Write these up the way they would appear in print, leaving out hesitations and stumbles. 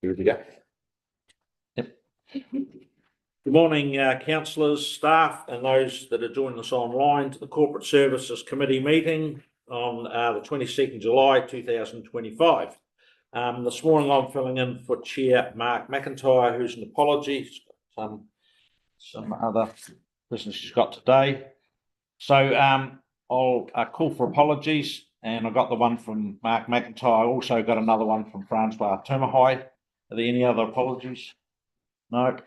Here we go. Yep. Good morning, councillors, staff, and those that are joining us online to the Corporate Services Committee meeting on the 22nd July 2025. This morning I'm filling in for Chair Mark McIntyre, who's an apology. Some other business she's got today. So I'll call for apologies, and I got the one from Mark McIntyre. I also got another one from Francois Tumahai. Are there any other apologies? No.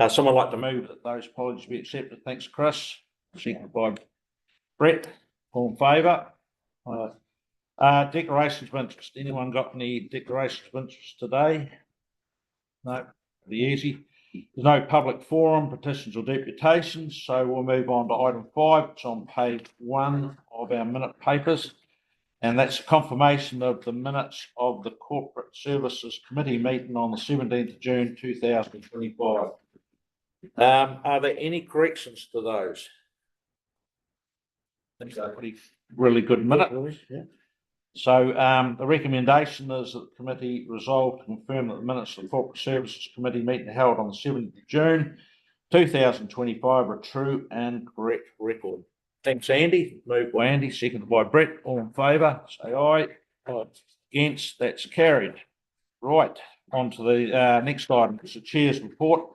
Someone like to move that those apologies be accepted. Thanks, Chris. Seconded by Brett. All in favour? Declarations of interest. Anyone got any declarations of interest today? No. Pretty easy. There's no public forum, petitions or deputations, so we'll move on to item 5. It's on page 1 of our minute papers, and that's a confirmation of the minutes of the Corporate Services Committee meeting on the 17th of June 2025. Are there any corrections to those? I think they're pretty really good minute. Yeah. So the recommendation is that the committee resolved to confirm that the minutes of the Corporate Services Committee meeting held on the 7th of June 2025 are true and correct record. Thanks, Andy. Moved by Andy, seconded by Brett. All in favour, say aye. Aye. Against, that's carried. Right, on to the next item. It's the Chair's report.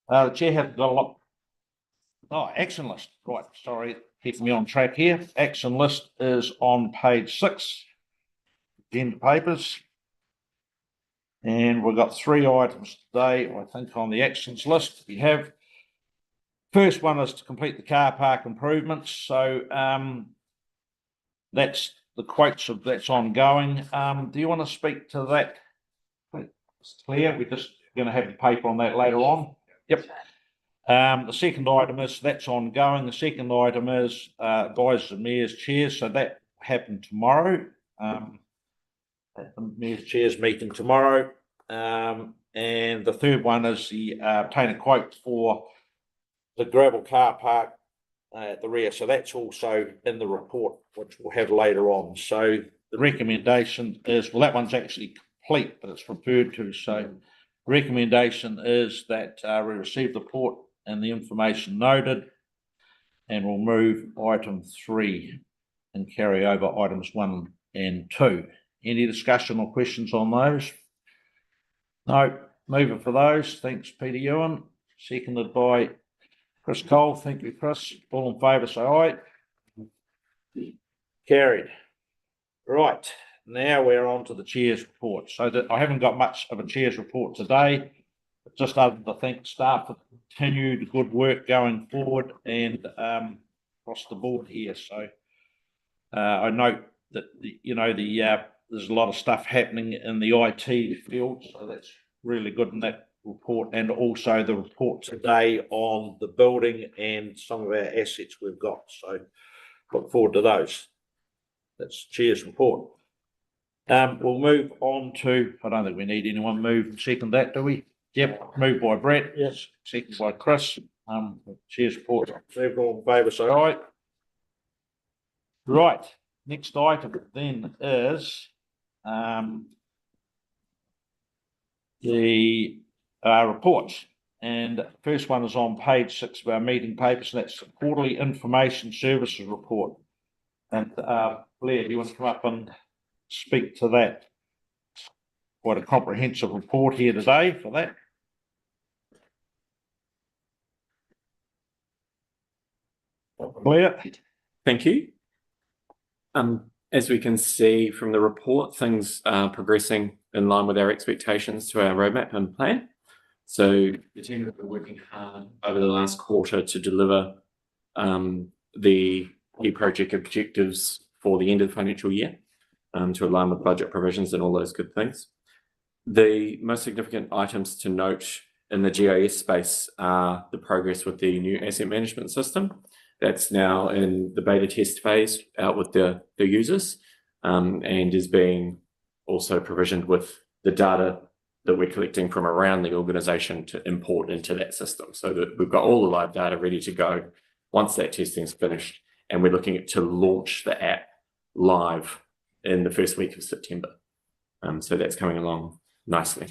The Chair has got a lot. Oh, action list. Right, sorry, keeping me on track here. Action list is on page 6, agenda papers. And we've got 3 items today, I think, on the actions list. We have, first one is to complete the car park improvements. So that's the quotes of that's ongoing. Do you want to speak to that? It's clear. We're just going to have the paper on that later on. Yep. The second item is that's ongoing. The second item is advisors and mayor's chairs. So that happened tomorrow. At the mayor's chairs meeting tomorrow. And the third one is the obtain a quote for the gravel car park at the rear. So that's also in the report, which we'll have later on. So the recommendation is, well, that one's actually complete, but it's referred to. So recommendation is that we receive the report and the information noted, and we'll move item 3 and carry over items 1 and 2. Any discussion or questions on those? No. Moving for those. Thanks, Peter Ewan. Seconded by Chris Cole. Thank you, Chris. All in favour, say aye. Carried. Right. Now we're on to the Chair's report. So that I haven't got much of a Chair's report today, but just other to thank staff for continued good work going forward and across the board here. So I note that there's a lot of stuff happening in the IT field, so that's really good in that report, and also the report today on the building and some of our assets we've got. So look forward to those. That's Chair's report. We'll move on to, I don't think we need anyone move and second that, do we? Yep, moved by Brett. Yes. Seconded by Chris. Chair's report. All in favour, say aye. Right. Next item then is the reports. And the first one is on page 6 of our meeting papers, and that's the Quarterly Information Services Report. And Blair, do you want to come up and speak to that? Quite a comprehensive report here today for that. Blair. Thank you. As we can see from the report, things are progressing in line with our expectations to our roadmap and plan. So the team have been working hard over the last quarter to deliver the key project objectives for the end of the financial year to align with budget provisions and all those good things. The most significant items to note in the GIS space are the progress with the new asset management system. That's now in the beta test phase out with the users and is being also provisioned with the data that we're collecting from around the organisation to import into that system, so that we've got all the live data ready to go once that testing is finished, and we're looking to launch the app live in the first week of September. So that's coming along nicely.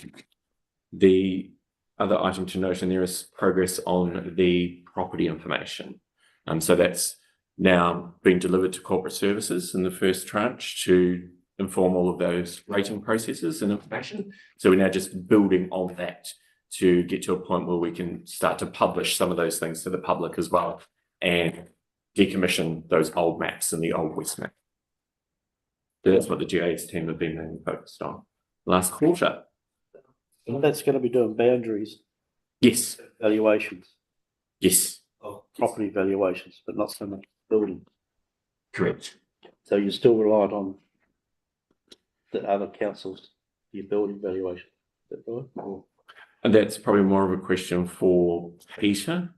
The other item to note in there is progress on the property information. So that's now being delivered to corporate services in the first tranche to inform all of those rating processes and information. So we're now just building on that to get to a point where we can start to publish some of those things to the public as well and decommission those old maps and the old West map. So that's what the GIS team have been mainly focused on last quarter. And that's going to be doing boundaries Yes, valuations, yes, property valuations, but not so much building. correct. So you're still reliant on the other councils, your building valuation. Is that right? Or- And that's probably more of a question for Peter.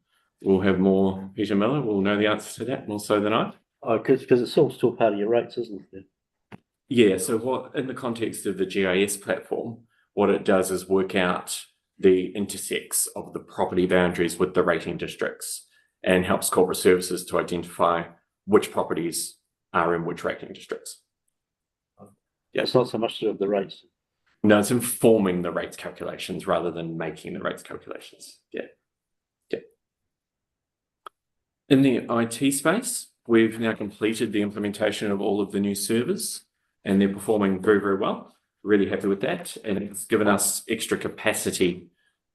We'll have more, Peter Miller will know the answer to that more so than I. Oh, because it's still part of your rates, isn't it? Yeah, so what, in the context of the GIS platform, what it does is work out the intersects of the property boundaries with the rating districts and helps corporate services to identify which properties are in which rating districts. Yeah, it's not so much to do with the rates. No, it's informing the rates calculations rather than making the rates calculations. Yeah. Yeah. In the IT space, we've now completed the implementation of all of the new servers and they're performing very, very well. Really happy with that. And it's given us extra capacity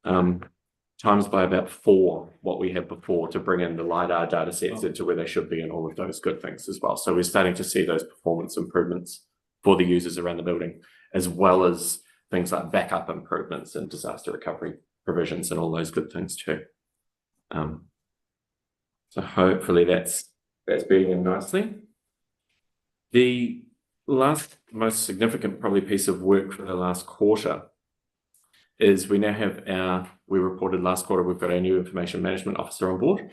times by about 4 what we had before to bring in the LiDAR data sets into where they should be and all of those good things as well. So we're starting to see those performance improvements for the users around the building, as well as things like backup improvements and disaster recovery provisions and all those good things too. So hopefully that's being in nicely. The last most significant probably piece of work for the last quarter is we now have we reported last quarter, we've got our new information management officer on board.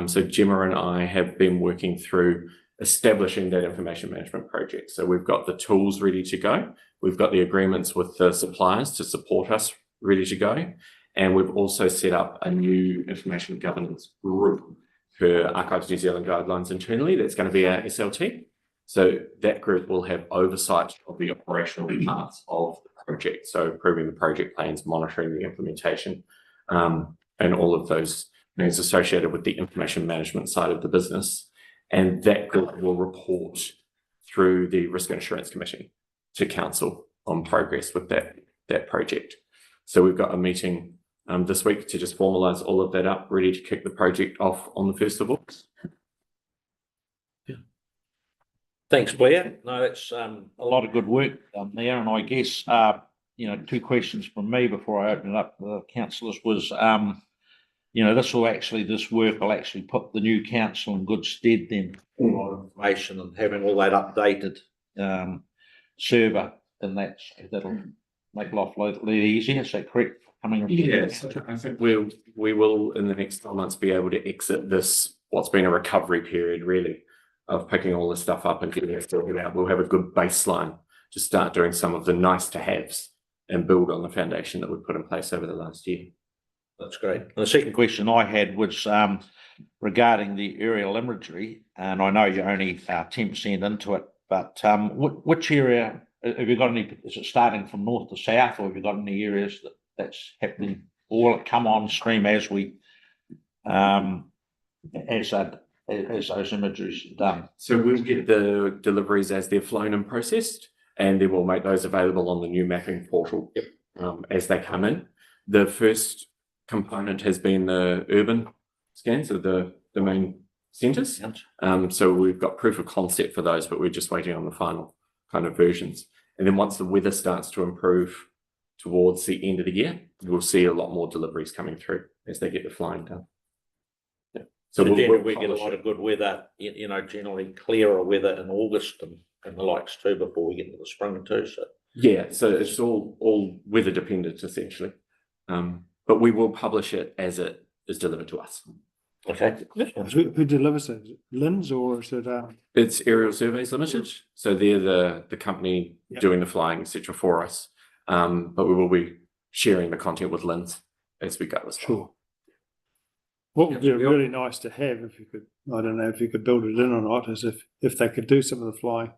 So Gemma and I have been working through establishing that information management project. So we've got the tools ready to go. We've got the agreements with the suppliers to support us ready to go. And we've also set up a new information governance group per Archives New Zealand guidelines internally. That's going to be our SLT. So that group will have oversight of the operational parts of the project. So approving the project plans, monitoring the implementation, and all of those things associated with the information management side of the business. And that group will report through the Risk and Assurance Committee to council on progress with that project. So we've got a meeting this week to just formalise all of that up, ready to kick the project off on the 1st of August. Thanks, Blair. No, that's a lot of good work there. And I guess, 2 questions from me before I open it up to the councillors was, this work will actually put the new council in good stead then, a lot of information and having all that updated server, and that'll make life a little easier. Is that correct? Yes, I think we will in the next 12 months be able to exit this, what's been a recovery period really, of picking all this stuff up and getting it sorted out. We'll have a good baseline to start doing some of the nice to haves and build on the foundation that we've put in place over the last year. That's great. And the second question I had was regarding the aerial imagery, and I know you're only 10% into it, but which area have you got any? Is it starting from north to south, or have you got any areas that's happening, or will it come on stream as we as those images are done? So we'll get the deliveries as they're flown and processed, and then we'll make those available on the new mapping portal as they come in. The first component has been the urban scans of the main centres. So we've got proof of concept for those, but we're just waiting on the final kind of versions. And then once the weather starts to improve towards the end of the year, we'll see a lot more deliveries coming through as they get the flying done. Yeah. So we get a lot of good weather, generally clearer weather in August and the likes too, before we get into the spring too. So yeah, so it's all weather dependent essentially. But we will publish it as it is delivered to us. Okay. Who delivers it? Is it Linz or is it? It's Aerial Surveys Limited. So they're the company doing the flying, etc. for us. But we will be sharing the content with Linz as we go as well. Sure. What would be really nice to have if you could, I don't know if you could build it in or not, is if they could do some of the flying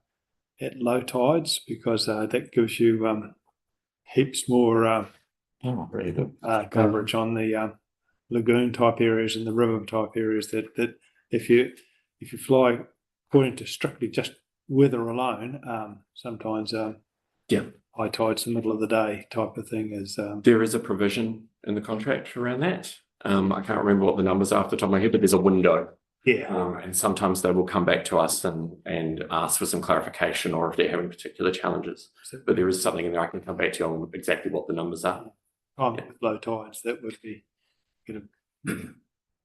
at low tides, because that gives you heaps more, Oh, very good. coverage on the, lagoon type areas and the river type areas that if you fly according to strictly just weather alone, sometimes, Yeah. high tides in the middle of the day type of thing is, There is a provision in the contract around that. I can't remember what the numbers are off the top of my head, but there's a window. yeah. And sometimes they will come back to us and ask for some clarification or if they're having particular challenges. But there is something in there I can come back to you on exactly what the numbers are. With low tides, that would be get a bit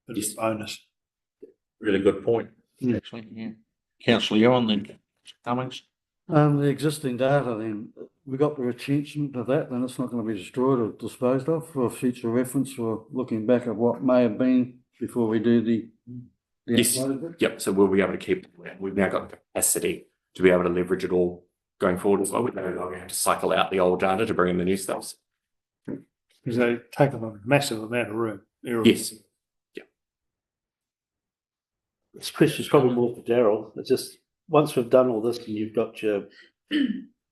of Yes. a bonus. Really good point. Mm. Actually, yeah. Councillor Ewan, then Cummings. The existing data, then, we got the retention of that, then it's not gonna be destroyed or disposed of for future reference for looking back at what may have been before we do the Yes. upload of it. Yep. So we'll be able to keep, we've now got the capacity to be able to leverage it all going forward as well. We no longer have to cycle out the old data to bring in the new stuff. Because they take up a massive amount of room. Yes. This question's probably more for Daryl. It's just, once we've done all this and you've got your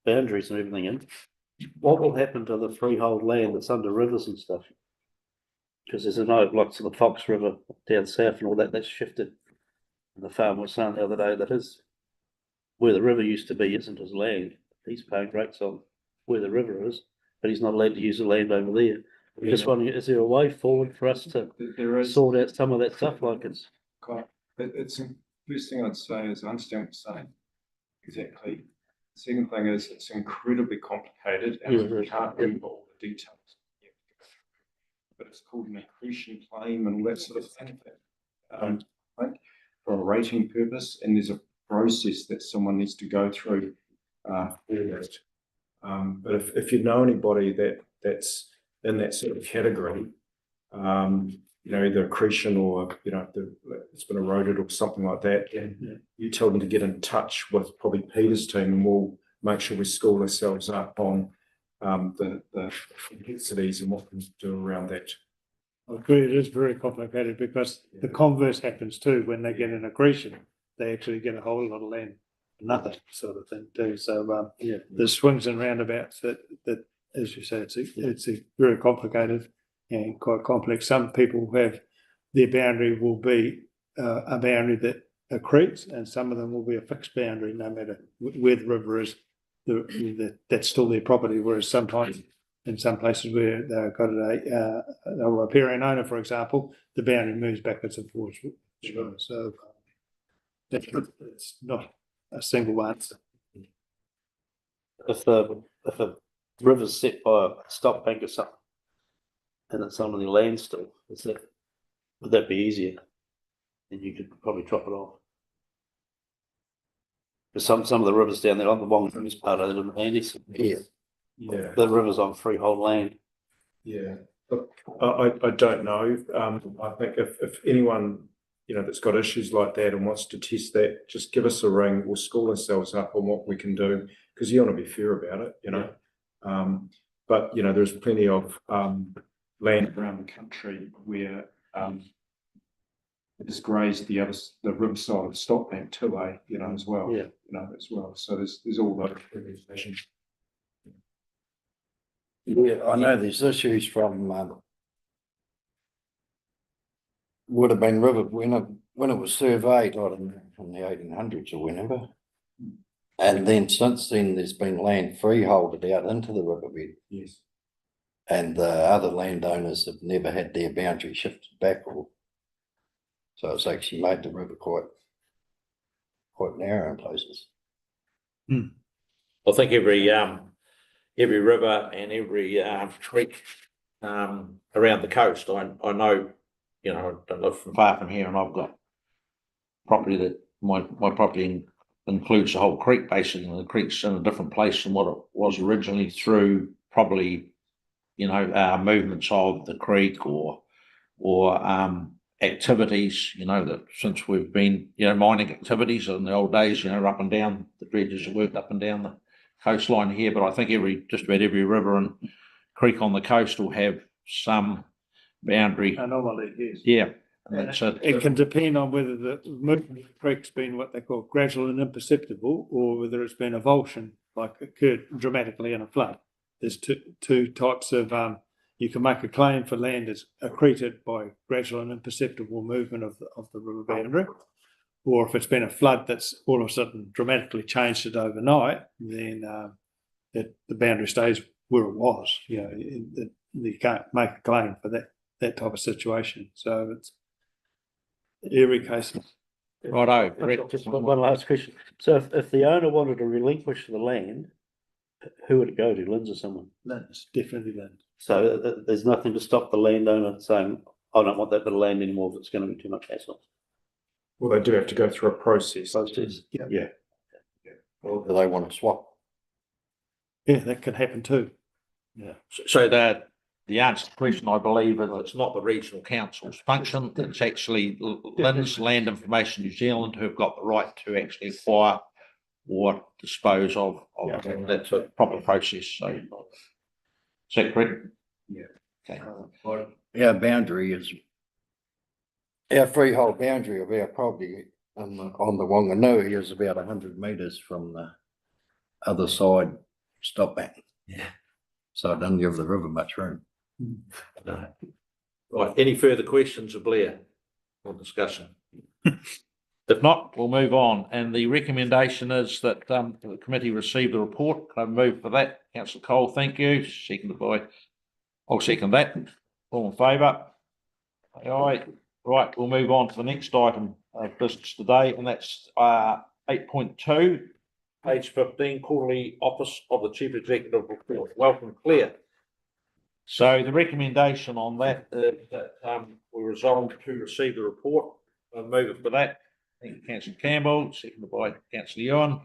boundaries and everything in, what will happen to the freehold land that's under rivers and stuff? Because there's lots of the Fox River down south and all that, that's shifted. And the farmer was saying the other day that his, where the river used to be isn't his land. He's paying rates on where the river is, but he's not allowed to use the land over there. I'm just wondering, is there a way forward for us to There is sort out some of that stuff like it's? quite, it's, first thing I'd say is I understand what you're saying. Exactly. Second thing is it's incredibly complicated and we can't remember all the details. But it's called an accretion claim and all that sort of thing. I think for a rating purpose, and there's a process that someone needs to go through for that. But if you know anybody that's in that sort of category, you know, either accretion or, you know, it's been eroded or something like that, and you tell them to get in touch with probably Peter's team and we'll make sure we school ourselves up on the complexities and what we can do around that. I agree, it is very complicated because the converse happens too, when they get an accretion, they actually get a whole lot of land, for nothing sort of thing too, so, there's swings and roundabouts that, as you say, it's very complicated and quite complex. Some people have, their boundary will be, a boundary that accretes, and some of them will be a fixed boundary, no matter where the river is, that's still their property, whereas sometimes in some places where they've got a riparian owner, for example, the boundary moves backwards and forwards. So it's not a single answer. If a river's set by a stop bank or something, and it's on the land still, would that be easier? And you could probably drop it off. Because some of the rivers down there, on the Wong is part of it, Andy's. Yeah. The river's on freehold land. Yeah, look, I don't know. I think if anyone, you know, that's got issues like that and wants to test that, just give us a ring. We'll school ourselves up on what we can do, because you want to be fair about it, you know. But, you know, there's plenty of land around the country where it is grazed the riverside of the stop bank too, you know, as well. Yeah. You know, as well. So there's all those regulations. Yeah, I know there's issues from, would have been river, when it was surveyed, I don't know, from the 1800s or whenever. And then since then, there's been land freeholded out into the riverbed. Yes. And the other landowners have never had their boundary shifted back, or so it's actually made the river quite narrow in places. I think every river and every creek around the coast, I know, you know, I live far from here and I've got property that my property includes the whole creek basin, and the creek's in a different place than what it was originally through probably, you know, movements of the creek or activities, you know, that since we've been, you know, mining activities in the old days, you know, up and down, the dredges have worked up and down the coastline here, but I think just about every river and creek on the coast will have some boundary. Anomaly, yes. Yeah. And that's it. It can depend on whether the movement of the creek's been what they call gradual and imperceptible, or whether it's been a avulsion, like occurred dramatically in a flood. there's two types of, you can make a claim for land that's accreted by gradual and imperceptible movement of the river boundary. Or if it's been a flood that's all of a sudden dramatically changed it overnight, then the boundary stays where it was. You can't make a claim for that type of situation. So it's every case. Righto, Brett. Just one last question. So if the owner wanted to relinquish the land, who would it go to? Linz or someone? That's definitely that. So there's nothing to stop the landowner saying, I don't want that bit of land anymore if it's going to be too much hassle. Well, they do have to go through a process. Yeah. Or do they want to swap? Yeah, that can happen too. So the answer to the question, I believe, is it's not the regional council's function. It's actually Lynn's Land Information New Zealand who've got the right to actually acquire or dispose of. That's a proper process. So is that correct? Yeah. Okay. Our boundary is, our freehold boundary of our property on the Wanganui is about 100 metres from the other side stop back. Yeah. So it doesn't give the river much room. Right, any further questions of Blair or discussion? If not, we'll move on. And the recommendation is that the committee receive the report. Can I move for that? Councillor Cole, thank you. Seconded by, I'll second that. All in favour? Aye. Right, we'll move on to the next item of business today, and that's 8.2, page 15, quarterly office of the Chief Executive report. Welcome, Claire. So the recommendation on that is that we resolve to receive the report. I'll move it for that. Thank you, Councillor Campbell, seconded by Councillor Ewan.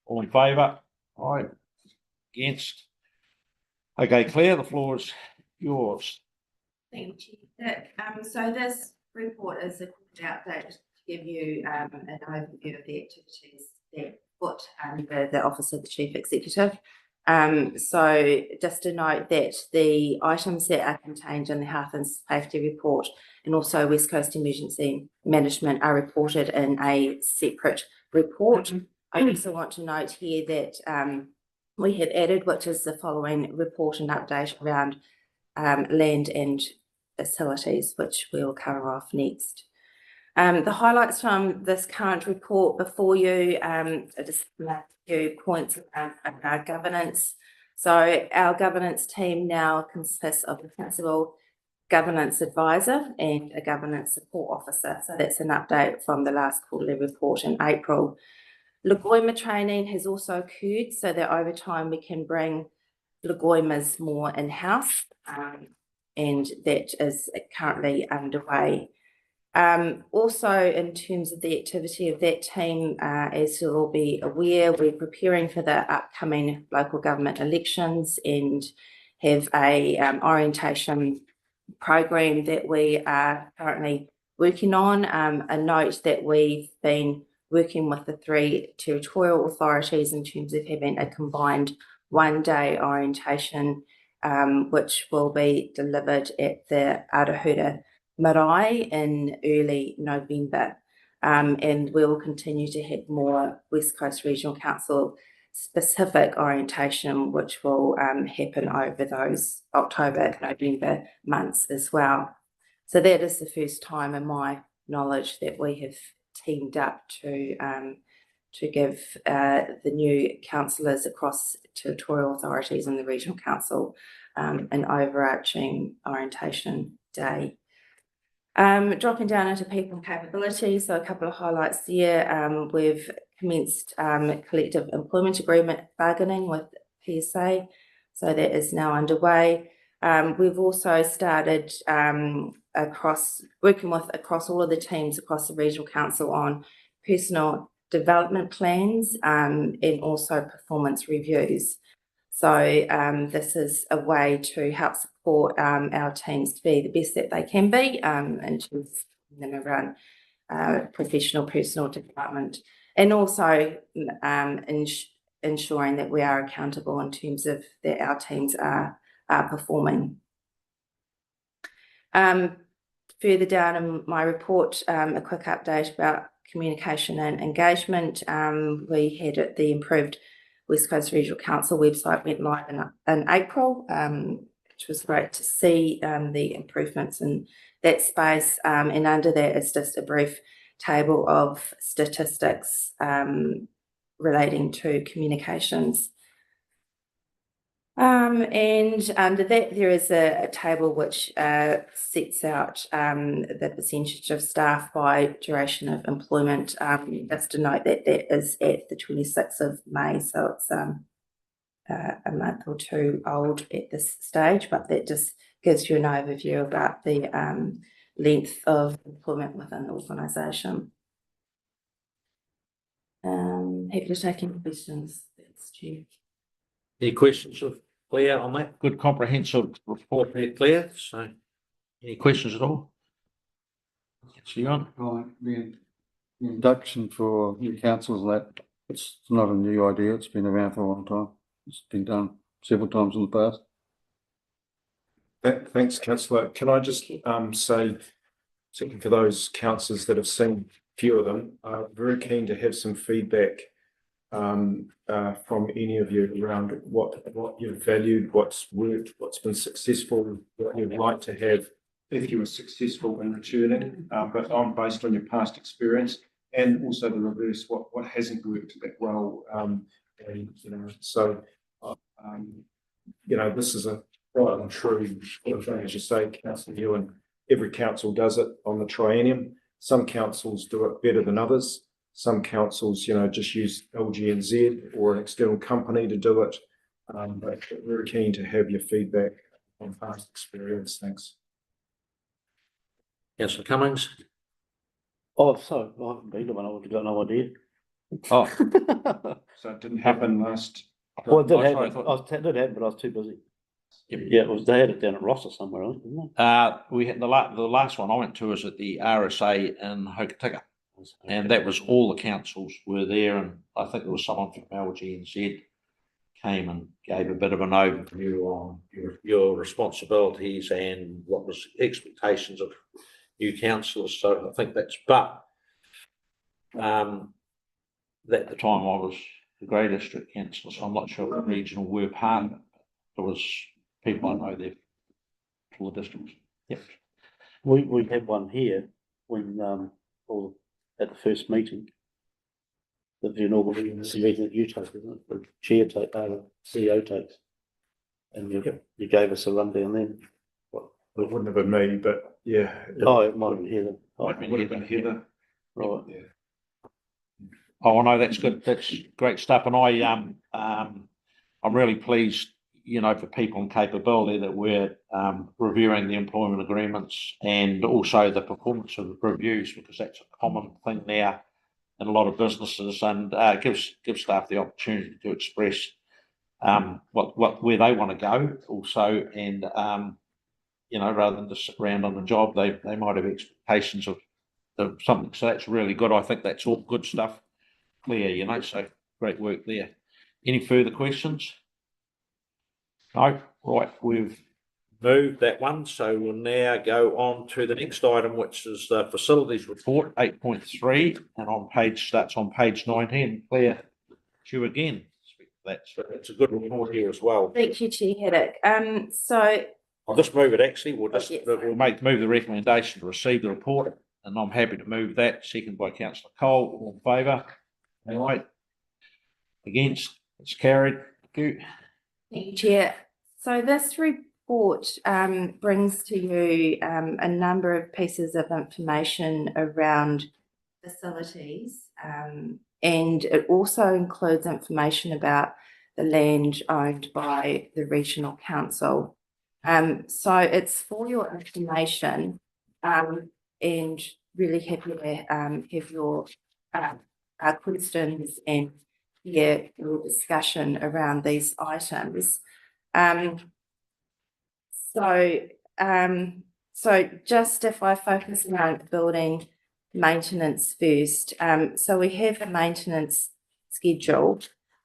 All in favour? Aye. Against? Okay, Claire, the floor is yours. Thank you. So this report is a quick update to give you an overview of the activities that put under the Office of the Chief Executive. So just to note that the items that are contained in the Health and Safety report and also West Coast Emergency Management are reported in a separate report. I also want to note here that we have added, which is the following report and update around land and facilities, which we'll cover off next. The highlights from this current report before you, just a few points around our governance. So our governance team now consists of the principal governance advisor and a governance support officer. So that's an update from the last quarterly report in April. Lagoima training has also occurred so that over time we can bring Lagoimas more in-house, and that is currently underway. Also, in terms of the activity of that team, as you'll all be aware, we're preparing for the upcoming local government elections and have a orientation program that we are currently working on. A note that we've been working with the 3 territorial authorities in terms of having a combined one-day orientation, which will be delivered at the Arohura Marae in early November. And we'll continue to have more West Coast Regional Council specific orientation, which will happen over those October, November months as well. So that is the first time in my knowledge that we have teamed up to give the new councillors across territorial authorities and the regional council an overarching orientation day. Dropping down into people and capability, so a couple of highlights there. We've commenced collective employment agreement bargaining with PSA, so that is now underway. We've also started working across all of the teams across the regional council on personal development plans and also performance reviews. So this is a way to help support our teams to be the best that they can be and to them around professional personal development, and also ensuring that we are accountable in terms of that our teams are performing. Further down in my report, a quick update about communication and engagement. We had the improved West Coast Regional Council website went live in April, which was great to see the improvements in that space. And under that is just a brief table of statistics relating to communications. And under that, there is a table which sets out the percentage of staff by duration of employment. Just to note that that is at the 26th of May, so it's a month or two old at this stage, but that just gives you an overview about the length of employment within the organisation. Happy to take any questions. That's Chair. Any questions of Claire on that? Good comprehensive report there, Claire. So any questions at all? Yes, Leon? Right, the induction for new councils, that it's not a new idea, it's been around for a long time. It's been done several times in the past. Thanks, councillor. Can I just say, particularly for those councillors that have seen a few of them, very keen to have some feedback from any of you around what you've valued, what's worked, what's been successful, what you'd like to have if you were successful in returning, but based on your past experience, and also the reverse, what hasn't worked that well, and so this is a quite and true sort of thing, as you say, Councillor Ewan. Every council does it on the triennium. Some councils do it better than others. Some councils, just use LGNZ or an external company to do it. But we're keen to have your feedback on past experience. Thanks. Councillor Cummings? Oh, so I haven't been to one, I would have got no idea. Oh, So it didn't happen last. Well, it did Oh, sorry, happen, I thought- it did happen, but I was too busy. Yep. Yeah, they had it down at Ross or somewhere, didn't we had the last one I went to was at the RSA in Hokitika. they? And that was all the councils were there, and I think there was someone from LGNZ came and gave a bit of an overview on your responsibilities and what was expectations of new councillors. So I think that's, but at the time I was the Grey District councillor, so I'm not sure what regional were part of it. There was people I know there for the districts. Yep. We had one here when, or at the first meeting. The inaugural meeting that you take, isn't it? The chair take, CEO takes. And you gave us a rundown then. It wouldn't have been me, but yeah. Oh, it might have been Heather. Oh, It would have been Heather. right. Yeah. Oh, no, that's good. That's great stuff. And I'm really pleased, for people and capability that we're reviewing the employment agreements and also the performance of the reviews, because that's a common thing now in a lot of businesses, and gives staff the opportunity to express where they want to go also, and rather than just sit around on the job, they might have expectations of something. So that's really good. I think that's all good stuff. Clear, so great work there. Any further questions? No, right, we've moved that one, so we'll now go on to the next item, which is the facilities report 8.3, and starts on page 19. Claire, to you again. That's a good report here as well. Thank you, Chair Haddock. So I'll just move it actually. We'll yes. move the recommendation to receive the report, and I'm happy to move that. Second by Councillor Cole. All in favour? All right. Against? It's carried. Thank you. Thank you, Chair. So this report brings to you a number of pieces of information around facilities, and it also includes information about the land owned by the regional council. So it's for your information, and really happy to have your questions and hear your discussion around these items. So just if I focus around building maintenance first, so we have a maintenance schedule,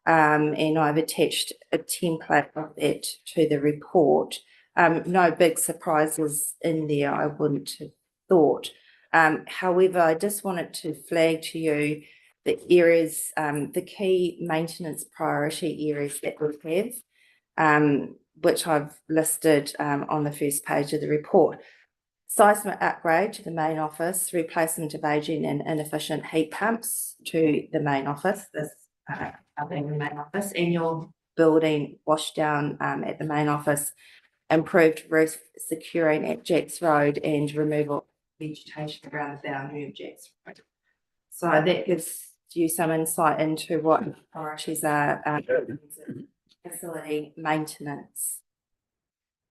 and I've attached a template of that to the report. No big surprises in there, I wouldn't have thought. However, I just wanted to flag to you the areas, the key maintenance priority areas that we have, which I've listed on the first page of the report. Seismic upgrade to the main office, replacement of aging and inefficient heat pumps to the main office, being the main office, annual building wash down at the main office, improved roof securing at Jacks Road and removal of vegetation around the boundary of Jacks Road. So that gives you some insight into what the priorities are, facility maintenance.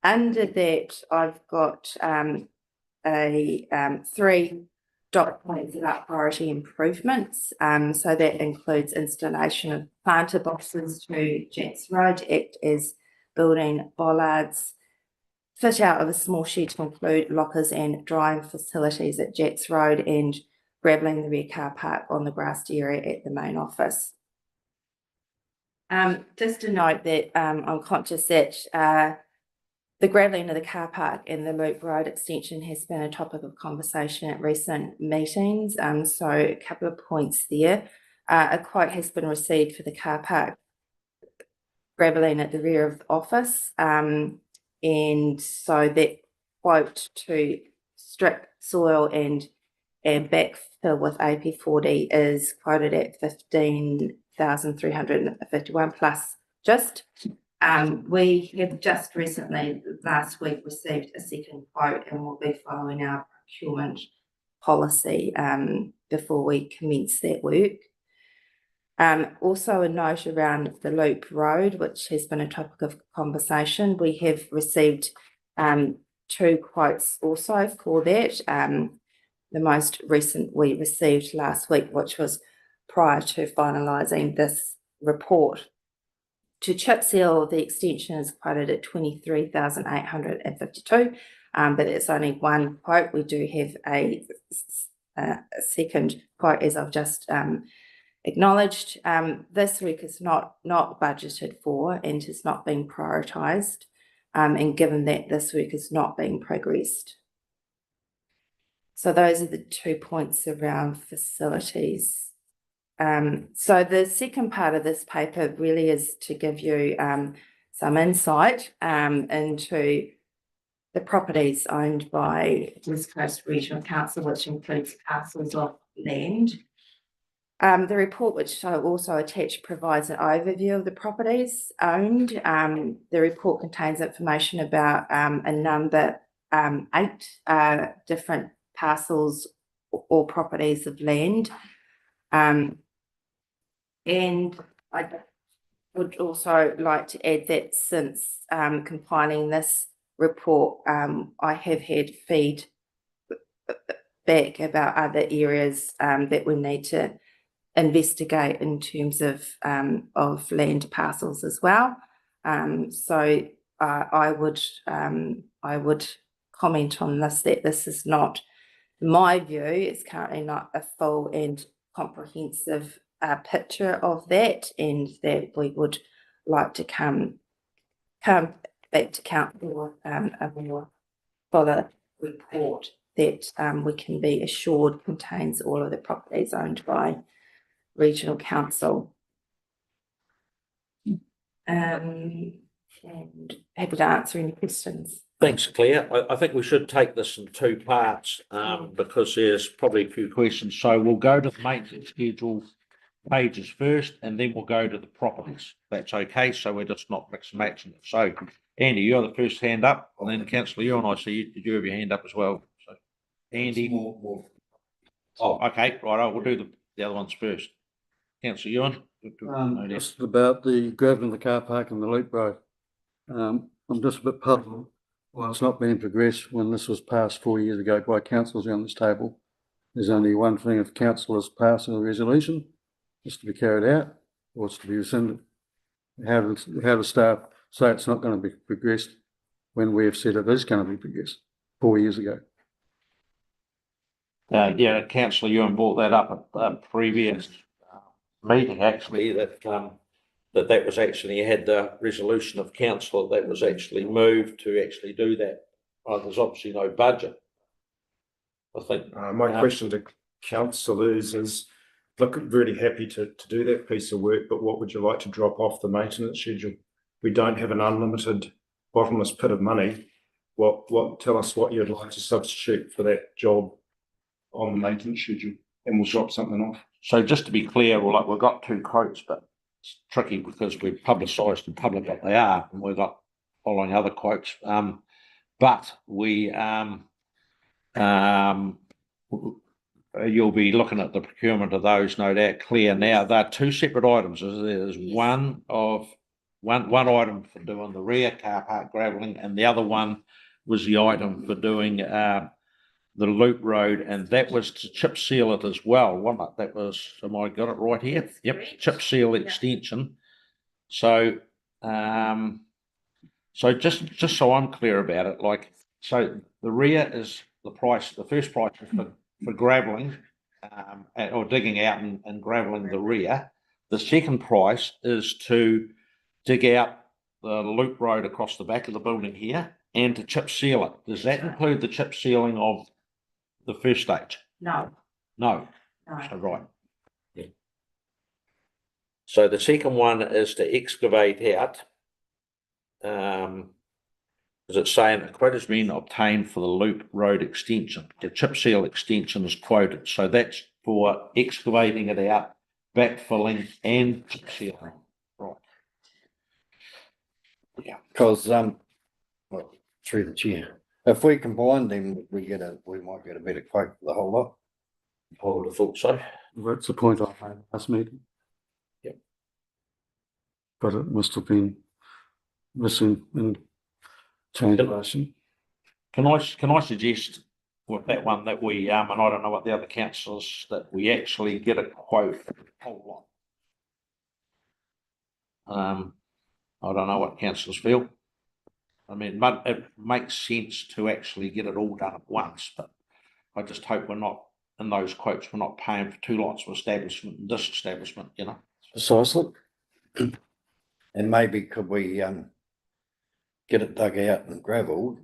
Under that, I've got three dot points about priority improvements. So that includes installation of planter boxes to Jacks Road, act as building bollards, fit out of a small shed to include lockers and drying facilities at Jacks Road, and gravelling the rear car park on the grassed area at the main office. Just to note that I'm conscious that the gravelling of the car park and the Loop Road extension has been a topic of conversation at recent meetings. So a couple of points there. A quote has been received for the car park gravelling at the rear of the office. And so that quote to strip soil and backfill with AP40 is quoted at 15,351 plus just. We have just recently, last week, received a second quote, and we'll be following our procurement policy before we commence that work. Also a note around the Loop Road, which has been a topic of conversation. We have received two quotes also for that. The most recent we received last week, which was prior to finalising this report. To chip seal, the extension is quoted at 23,852, but it's only one quote. We do have a second quote, as I've just acknowledged. This work is not budgeted for and has not been prioritised, and given that this work is not being progressed. So those are the 2 points around facilities. So the second part of this paper really is to give you some insight into the properties owned by West Coast Regional Council, which includes parcels of land. The report, which I also attached, provides an overview of the properties owned. The report contains information about a number, 8 different parcels or properties of land. And I would also like to add that since compiling this report, I have had feedback about other areas that we need to investigate in terms of land parcels as well. So I would comment on this, that this is not, in my view, it's currently not a full and comprehensive picture of that, and that we would like to come back to council a more fuller report that we can be assured contains all of the properties owned by regional council. And happy to answer any questions. Thanks, Claire. I think we should take this in 2 parts because there's probably a few questions. So we'll go to the maintenance schedule pages first, and then we'll go to the properties. That's okay. So we're just not mix and matching it. So Andy, you're the first hand up, and then Councillor Ewan, I see you. Did you have your hand up as well? So Andy. Oh, okay. Right. We'll do the other ones first. Councillor Ewan. Just about the gravel in the car park and the Loop Road. I'm just a bit puzzled why it's not being progressed when this was passed 4 years ago by councillors around this table. There's only one thing: if council has passed a resolution, it's to be carried out or it's to be rescinded. How does staff say it's not going to be progressed when we have said it is going to be progressed 4 years ago? Yeah, Councillor Ewan brought that up at a previous meeting, actually, that was actually had the resolution of council that was actually moved to actually do that. There's obviously no budget. I think My question to councillors is, look, really happy to do that piece of work, but what would you like to drop off the maintenance schedule? We don't have an unlimited bottomless pit of money. Tell us what you'd like to substitute for that job on the maintenance schedule, and we'll drop something off. So just to be clear, we've got two quotes, but it's tricky because we've publicised in public what they are, and we've got following other quotes. But you'll be looking at the procurement of those, no doubt. Clear now. They're two separate items. There's one item for doing the rear car park gravelling, and the other one was the item for doing the loop road, and that was to chip seal it as well, wasn't it? That was, am I got it right here? Yep, chip seal extension. So, just so I'm clear about it, like, so the rear is the price, the first price is for gravelling, or digging out and gravelling the rear. The second price is to dig out the loop road across the back of the building here and to chip seal it. Does that include the chip sealing of the first stage? No, No. no. So right. Yeah. So the second one is to excavate out. Is it saying a quote has been obtained for the loop road extension? The chip seal extension is quoted. So that's for excavating it out, backfilling and chip sealing. Right. Yeah, because, well, through the chair, if we combine them, we might get a better quote for the whole lot. I would have thought so. That's the point I made last meeting. Yep. But it must have been missing in translation. Can I suggest with that one that we, and I don't know what the other councillors, that we actually get a quote for the whole lot. I don't know what councillors feel. I mean, but it makes sense to actually get it all done at once, but I just hope we're not, in those quotes, we're not paying for two lots of establishment and disestablishment, you know. Precisely. And maybe could we, get it dug out and gravelled,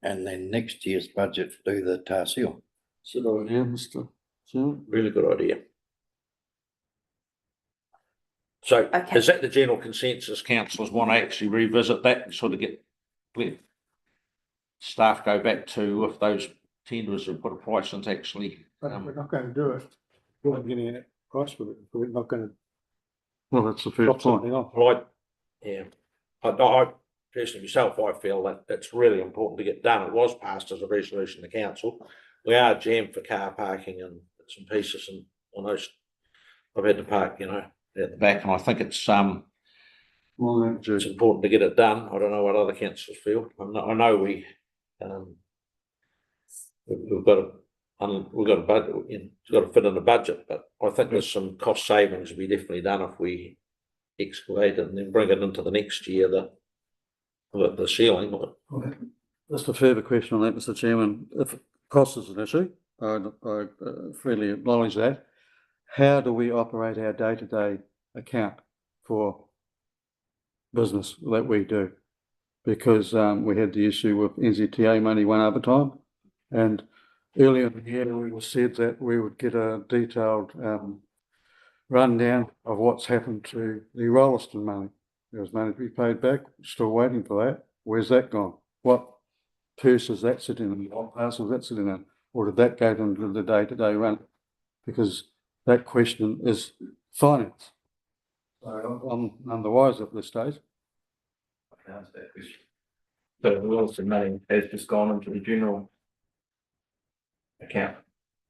and then next year's budget do the tar seal? Good idea, Mr. Chairman. Really good idea. So Okay. is that the general consensus? Councillors want to actually revisit that and sort of get staff go back to, if those tenders have put a price into actually. But if we're not going to do it, we're not getting a price for it. We're not going to Well, that's the first drop point. something off. Right. Yeah. I personally myself, I feel that it's really important to get done. It was passed as a resolution to council. We are jammed for car parking and bits and pieces, and on those, I've had to park, you know, at the back, and I think it's important to get it done. I don't know what other councillors feel. I know we've got a budget, it's got to fit in the budget, but I think there's some cost savings to be definitely done if we excavate it and then bring it into the next year, the ceiling. Just a further question on that, Mr. Chairman. If cost is an issue, I freely acknowledge that. How do we operate our day-to-day account for business that we do? Because we had the issue with NZTA money one other time, and earlier in the year we were said that we would get a detailed rundown of what's happened to the Rolliston money. There was money to be paid back, still waiting for that. Where's that gone? What purse is that sitting in? What parcel is that sitting in? Or did that go into the day-to-day run? Because that question is finance. So I'm none the wiser at this stage. I can answer that question. So the Wilson money has just gone into the general account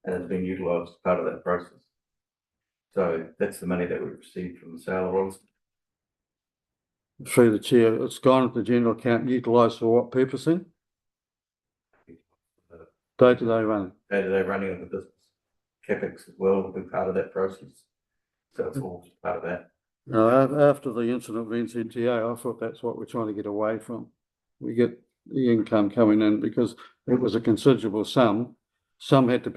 and has been utilised as part of that process. So that's the money that we received from the sale of Wilson. Through the chair, it's gone into the general account, utilised for what purpose then? Day-to-day running. Day-to-day running of the business. CapEx as well will be part of that process. So it's all part of that. After the incident with NZTA, I thought that's what we're trying to get away from. We get the income coming in because it was a considerable sum. Some had to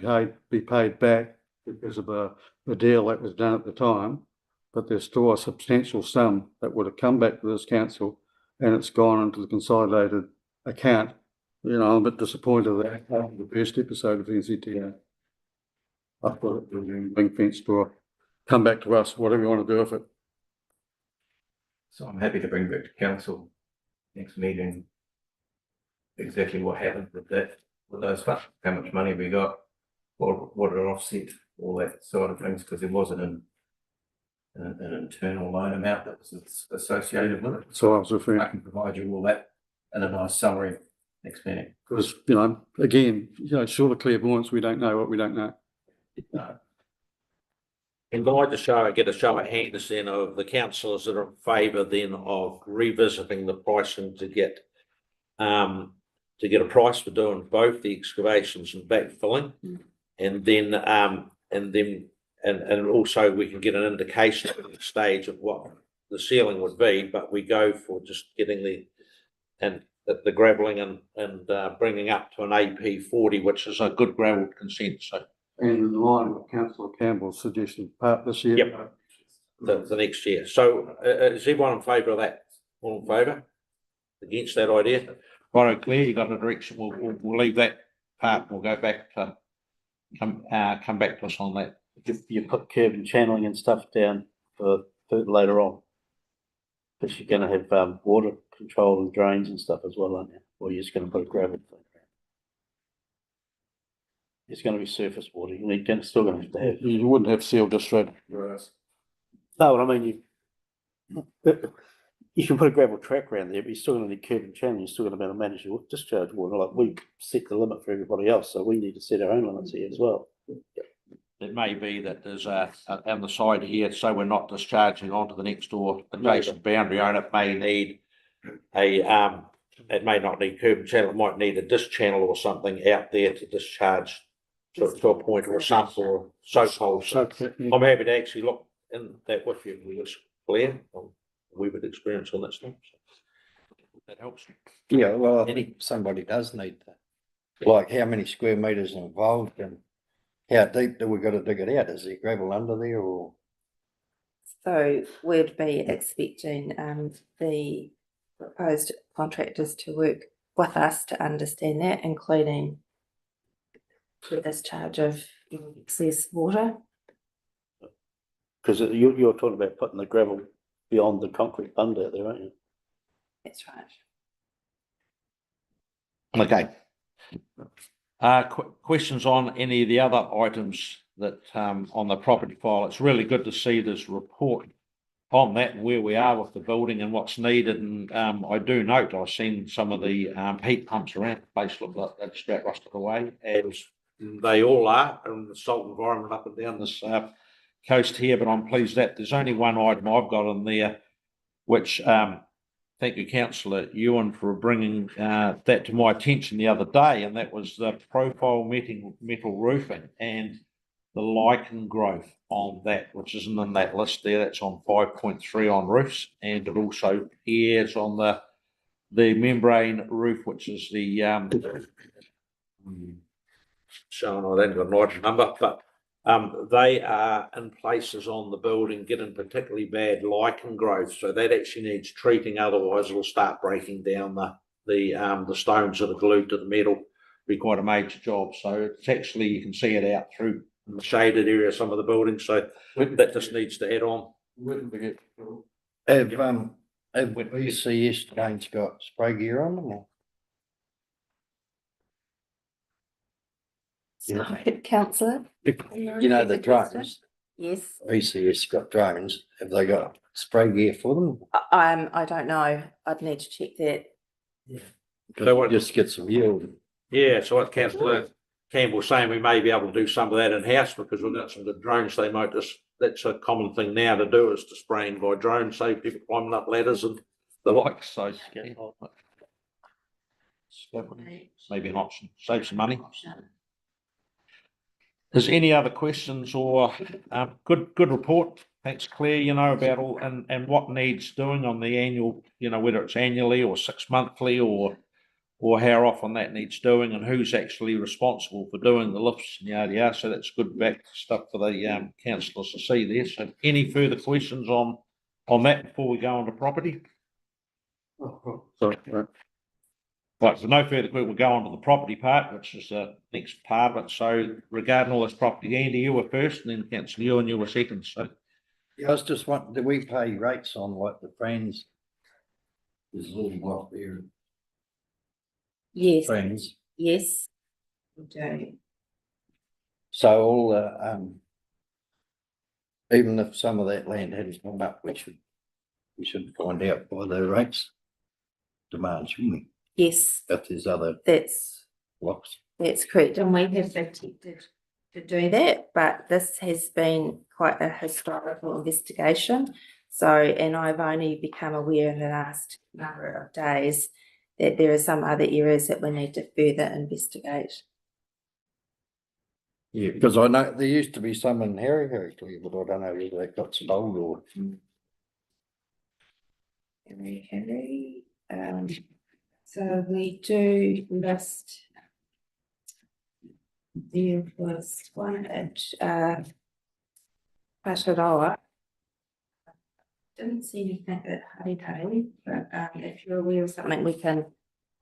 be paid back because of the deal that was done at the time, but there's still a substantial sum that would have come back to this council, and it's gone into the consolidated account. You know, I'm a bit disappointed that after the first episode of NZTA. I thought it was ring fenced for come back to us, whatever you want to do with it. So I'm happy to bring back to council next meeting. Exactly what happened with that, with those funds, how much money we got, what it offset, all that sort of things, because there wasn't an internal loan amount that was associated with it. So I was referring. I can provide you all that in a nice summary next meeting. Because, you know, again, you know, short of clairvoyance, we don't know what we don't know. And I'd like to get a show of hands then of the councillors that are in favour then of revisiting the pricing to get a price for doing both the excavations and backfilling. And then and also we can get an indication at the stage of what the ceiling would be, but we go for just getting the gravelling and bringing up to an AP 40, which is a good gravel consent, so. And in line with Councillor Campbell's suggestion, part this year. Yep. The next year. So is everyone in favour of that? All in favour? Against that idea? Right, Claire, you got a direction. We'll leave that part. We'll go back to come back to us on that. You put curb and channeling and stuff down for later on. Because you're gonna have water control and drains and stuff as well, aren't you? Or you're just gonna put a gravel thing around. It's gonna be surface water, still gonna have to have. You wouldn't have sealed this road. No, I mean, you can put a gravel track around there, but you're still gonna need curb and channel, you're still gonna be able to manage your discharge water, like we set the limit for everybody else, so we need to set our own limits here as well. It may be that there's on the side here, so we're not discharging onto the next door adjacent boundary owner. It may need it may not need curb and channel, it might need a disc channel or something out there to discharge to a point or a sump or soak hole. So I'm happy to actually look in that with you, it's clear. We've had experience on that stuff. So that helps. Yeah, well, I think somebody does need that. Like how many square meters involved and how deep do we gotta dig it out? Is there gravel under there or? So we'd be expecting the proposed contractors to work with us to understand that, including the discharge of excess water. Because you're talking about putting the gravel beyond the concrete bund out there, aren't you? That's right. Okay. Questions on any of the other items that on the property file? It's really good to see this report on that and where we are with the building and what's needed. And I do note I've seen some of the heat pumps around the place look like they're just about rusted away, as they all are in the salt environment up and down this coast here. But I'm pleased that there's only one item I've got in there, which thank you, Councillor Ewan, for bringing that to my attention the other day, and that was the profile metal roofing and the lichen growth on that, which isn't in that list there. That's on 5.3 on roofs, and it also appears on the membrane roof, which is the showing I don't got an item number, but they are in places on the building getting particularly bad lichen growth, so that actually needs treating. Otherwise, it'll start breaking down the stones that are glued to the metal. Be quite a major job. So it's actually, you can see it out through in the shaded area of some of the buildings. So that just needs to add on. Have VCS trains got spray gear on them or? Sorry, councillor. You know, the drones, Yes. VCS got drones, have they got spray gear for them? I don't know. I'd need to check that. So what- Just get some yield. Yeah, so what Councillor Campbell's saying, we may be able to do some of that in-house because we've got some good drones. They might just, that's a common thing now to do, is to spraying by drone, save people climbing up ladders and the like. So maybe an option, save some money. Is any other questions or good report? Thanks, Claire, you know, about all and what needs doing on the annual, you know, whether it's annually or 6 monthly or how often that needs doing and who's actually responsible for doing the lifts and yada yada. So that's good back stuff for the councillors to see there. So any further questions on that before we go on to property? Sorry. Right, so no further, we'll go on to the property part, which is the next part of it. So regarding all this property, Andy, you were first, and then Councillor Ewan, you were second. So Yeah, I was just wondering, do we pay rates on like the friends? There's a little block there, Yes, friends. yes, we do. So all even if some of that land hadn't come up, we should find out by the rates demand, shouldn't we? Yes, If there's other that's blocks. correct, and we have attempted to do that, but this has been quite a historical investigation. So, and I've only become aware in the last number of days that there are some other areas that we need to further investigate. Yeah, because I know there used to be some in Harry but I don't know whether that got sold or. Henry, so we do list. There was one at, Pasaroa. Didn't see anything at Haritari, but, if you're aware of something, we can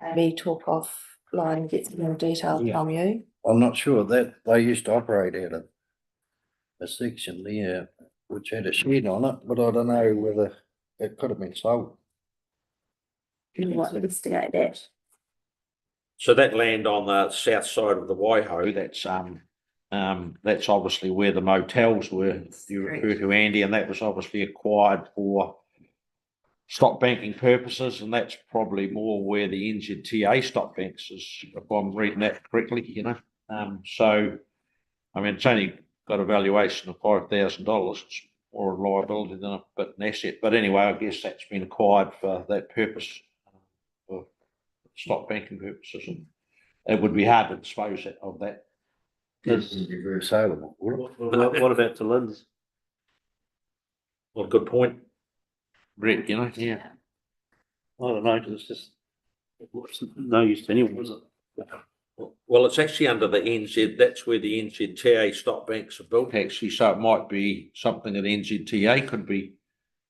maybe talk offline and get some more details Yeah. from you. I'm not sure that they used to operate out of a section there which had a shed on it, but I don't know whether it could have been sold. You want to investigate that? So that land on the south side of the Waiho, that's obviously where the motels were, you refer to, Andy, and that was obviously acquired for stock banking purposes, and that's probably more where the NZTA stock banks is, if I'm reading that correctly, you know. So, I mean, it's only got a valuation of $5,000. It's more a liability than an asset. But anyway, I guess that's been acquired for that purpose, for stock banking purposes, and it would be hard to dispose of that. This would be very saleable. What about the Linds? Well, good point, Brett, you know, yeah. I don't know, 'cause it's just, it's no use to anyone, is it? Well, it's actually under the NZ, that's where the NZTA stock banks are built actually, so it might be something that NZTA could be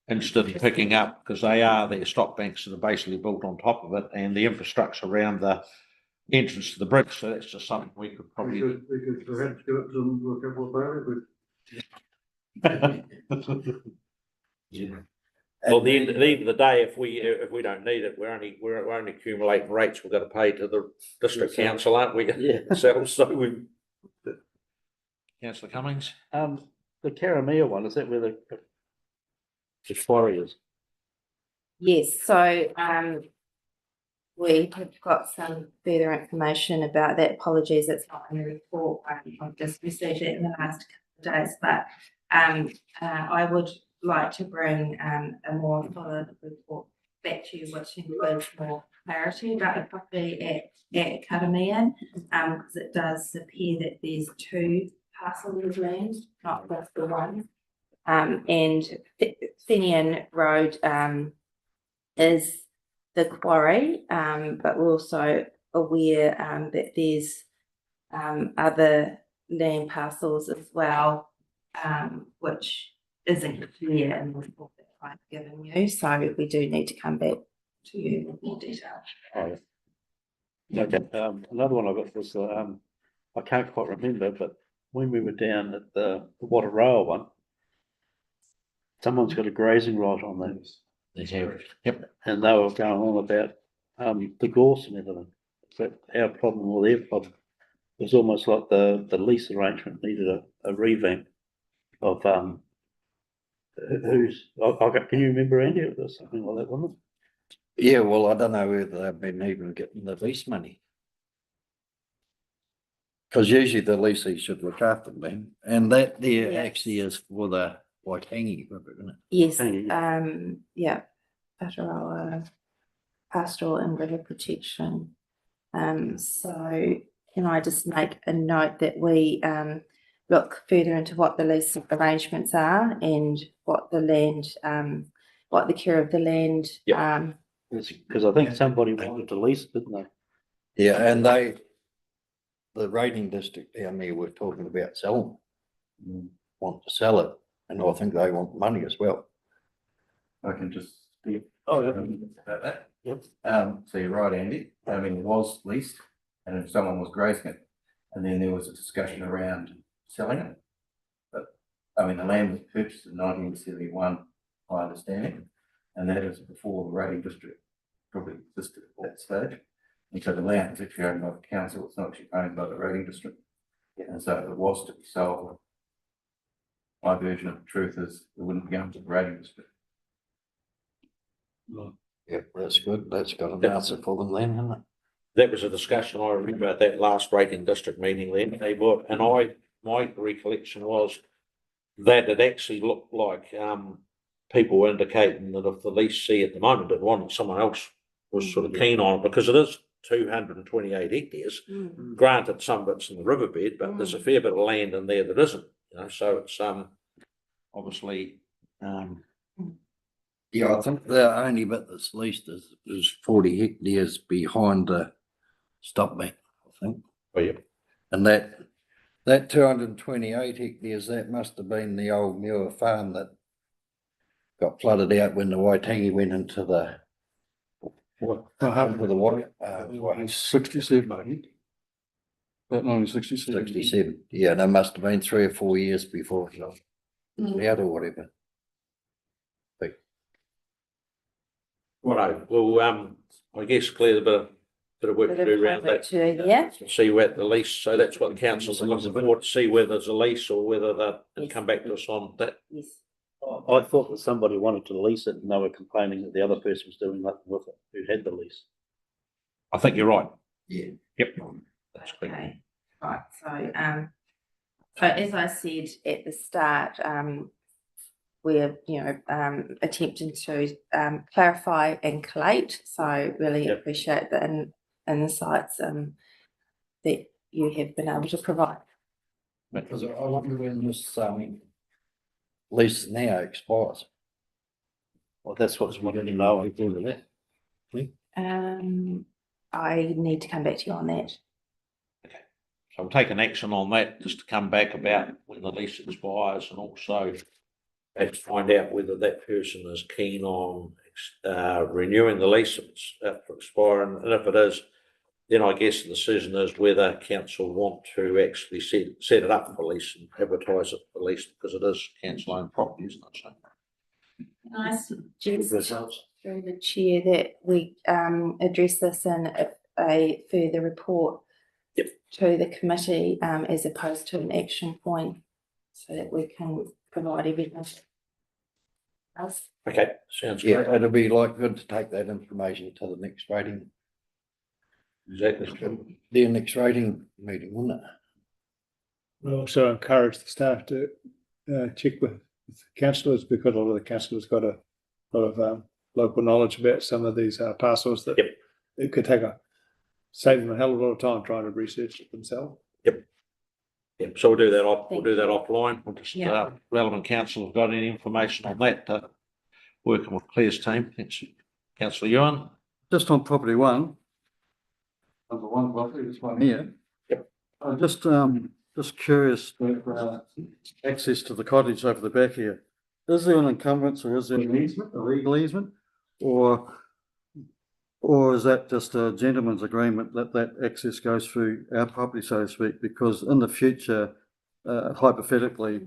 interested in picking up, because they are their stock banks that are basically built on top of it, and the infrastructure around the entrance to the bridge, so that's just something we could probably. We could perhaps give it to them for a couple of hours, Yeah. Well, the end of the day, if we don't need it, we're only accumulating rates we've got to pay to the district council, aren't we? Yeah. Ourselves, so we. Councillor Cummings? The Karamea one, is that where the quarry is? Yes, so, we have got some further information about that. Apologies, it's not in the report. I've just received it in the last couple of days, but, I would like to bring, a more solid report back to you, which includes more clarity about the property at Karamea, because it does appear that there's two parcels of land, not just the one. And Fenian Road, is the quarry, but we're also aware, that there's, other land parcels as well, which isn't clear in the report that I've given you, so we do need to come back to you with more detail. Oh, yeah. Okay, another one I got was, I can't quite remember, but when we were down at the Wataroa one, someone's got a grazing right on that. They have, yep. And they were going on about, the gorse and everything. Is that our problem or their problem? It was almost like the lease arrangement needed a revamp of, can you remember, Andy, it was something like that, wasn't it? Yeah, well, I don't know whether they've been even getting the lease money. Because usually the leasee should look after them, and that there Yes. actually is for the Waitangi River, isn't it? Yes, Thank you. yeah, pastoral and river protection. So can I just make a note that we, look further into what the lease arrangements are and what the land, what the care of the land, Because I think somebody wanted to lease it, didn't they? Yeah, and the rating district down there were talking about selling. Want to sell it, and I think they want money as well. I can just speak Oh, yeah. about that. Yep. So you're right, Andy. I mean, it was leased and if someone was grazing it, and then there was a discussion around selling it. But I mean, the land was purchased in 1971, my understanding. And that is before the rating district probably existed at that stage. And so the land is actually owned by the council, it's not actually owned by the rating district. And so if it was to be sold, my version of the truth is it wouldn't be going to the rating district. Yep, that's good. That's got an answer for them then, hasn't it? That was a discussion I remember at that last rating district meeting then, they bought, and my recollection was that it actually looked like, people were indicating that if the leasee at the moment didn't want it, someone else was sort of keen on it, because it is 228 hectares. Mm. Granted, some of it's in the riverbed, but there's a fair bit of land in there that isn't, so it's, obviously, Yeah, I think the only bit that's leased is 40 hectares behind the stop bank, I think. oh, yeah. And that 228 hectares, that must have been the old Muir farm that got flooded out when the Waitangi went into the What? into the water. 67, I think. About 1967. 67. Yeah, there must have been 3 or 4 years before it was out or whatever. Right, well, I guess Claire, a bit of work to do around that. Yeah, See where the lease, so that's what the council's looking for, to see whether there's a lease or whether they'll come back to us on that. yes. I thought that somebody wanted to lease it and they were complaining that the other person was doing nothing with it, who had the lease. I think you're right. Yeah. Yep. That's correct. Okay, right, so as I said at the start, we're, attempting to clarify and collate, so really Yep. appreciate the insights that you have been able to provide. Because I wonder when this lease now expires. Well, that's what's wanted to know. I think, isn't it? I need to come back to you on that. So I'm taking action on that, just to come back about when the lease expires, and also to find out whether that person is keen on renewing the lease if it's up for expiring, and if it is, then I guess the decision is whether council want to actually set it up for lease and advertise it for lease, because it is council owned property, isn't it? So, Can I suggest through the chair that we address this in a further report to the committee as opposed to an action point, so that we can provide evidence. okay, sounds Yeah, great. it'll be like good to take that information to the next rating, Exactly. their next rating meeting, wouldn't it? We also encourage the staff to check with councillors, because a lot of the councillors got a lot of local knowledge about some of these parcels that Yep. it could save them a hell of a lot of time trying to research it themselves. Yep, so we'll do that Thank offline. We'll just, Yeah. relevant council have got any information on that, working with Claire's team. Thanks, councillor Ewan. Just on property one. Number one, property, this one here. Yep. I'm just curious, access to the cottage over the back here. Is there an encumbrance or is there an easement, a legal easement? Or is that just a gentleman's agreement that access goes through our property, so to speak? Because in the future, hypothetically,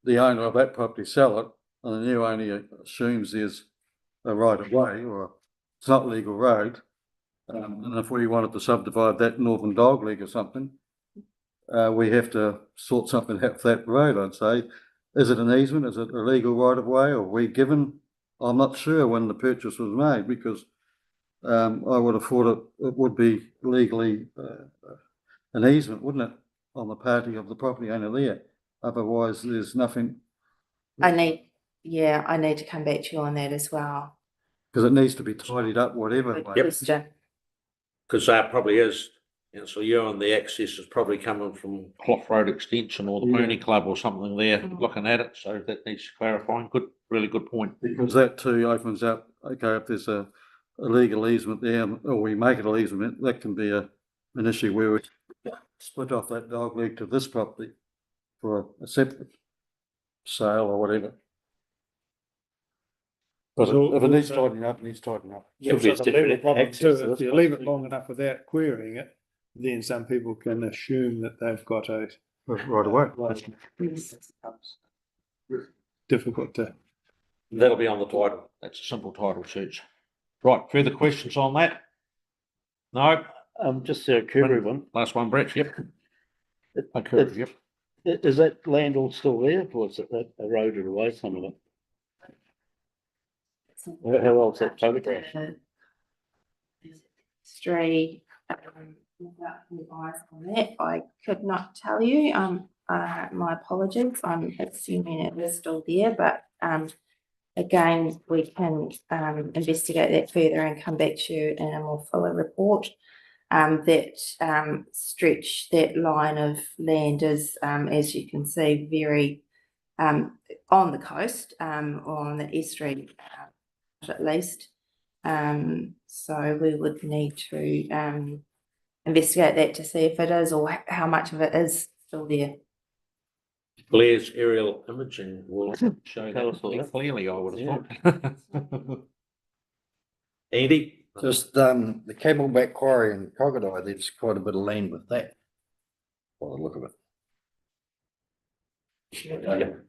the owner of that property sell it, and the new owner assumes there's a right of way, or it's not legal road. And if we wanted to subdivide that Northern Dog Leg or something, we have to sort something out for that road, I'd say. Is it an easement? Is it a legal right of way? Or we given? I'm not sure when the purchase was made, because I would have thought it would be legally an easement, wouldn't it, on the party of the property owner there? Otherwise, there's nothing. I need to come back to you on that as well. Because it needs to be tidied up, whatever. Good way. question. Because that probably is, so Ewan, the access is probably coming from Clough Road Extension or the Yeah. Pony Club or something there, looking at it, so that needs clarifying. Good, really good point. Because that too opens up, okay, if there's a legal easement there, or we make it a easement, that can be an issue where we split off that dog leg to this property for a separate sale or whatever. But if it needs tidying up, it needs tidying up. If you leave it long enough without querying it, then some people can assume that they've got a Right away. difficult to. That'll be on the title. That's a simple title search. Right, further questions on that? No, Just a Kubu one. last one, Brett, yep. Okay, It's- yep. Is that land all still there, or is it eroded away, some of it? How old's that photograph? History, without any eyes on that, I could not tell you, my apologies, I'm assuming it is still there, but, again, we can, investigate that further and come back to you in a more fuller report. That, stretch, that line of land is, as you can see, very, on the coast, or on the estuary, at least. So we would need to investigate that to see if it is or how much of it is still there. Blair's aerial imaging will show Tell us that all pretty that. clearly, I would have thought. Andy? Just, the Camelback Quarry and Crocodile, there's quite a bit of land with that. By the look of it.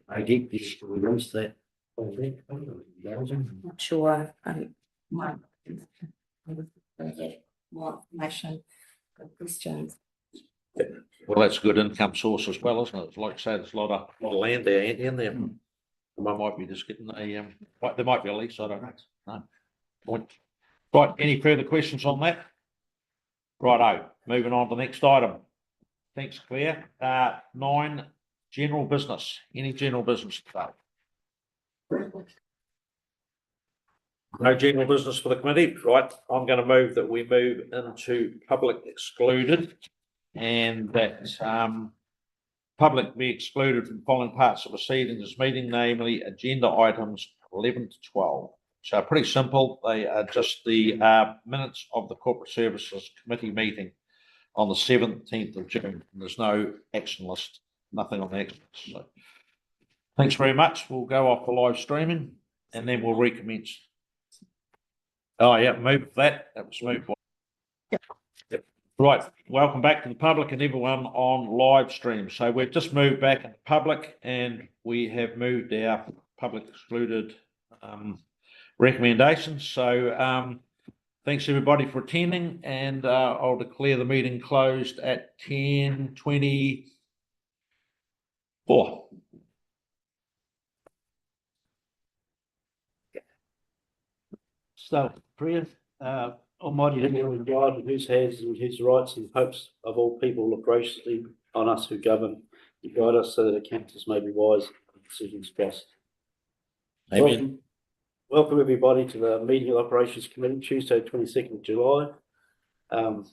I think you should release that. Not sure, more information, good questions. Well, that's a good income source as well, isn't it? It's like I say, there's a lot of land there, in there. One might be just getting a, there might be a lease, I don't know. No. Point. Right, any further questions on that? Righto, moving on to the next item. Thanks, Claire. 9, general business. Any general business today? No general business for the committee, right? I'm going to move that we move into public excluded and that public be excluded from following parts of proceedings this meeting, namely agenda items 11 to 12. So pretty simple. They are just the minutes of the Corporate Services Committee meeting on the 17th of June. There's no action list, nothing on the action list. So, thanks very much. We'll go off the live streaming and then we'll recommence. Oh, yeah, move that. That was moved. Yep. Right, welcome back to the public and everyone on live stream. So we've just moved back into public and we have moved our public excluded recommendations. So thanks everybody for attending and I'll declare the meeting closed at 10:24. So, prayer, Almighty Heavenly God, in whose hands and whose rights and hopes of all people look graciously on us who govern, you guide us so that our counsels may be wise and decisions best. Amen. Welcome everybody to the meeting of Operations Committee, Tuesday, 22nd of July.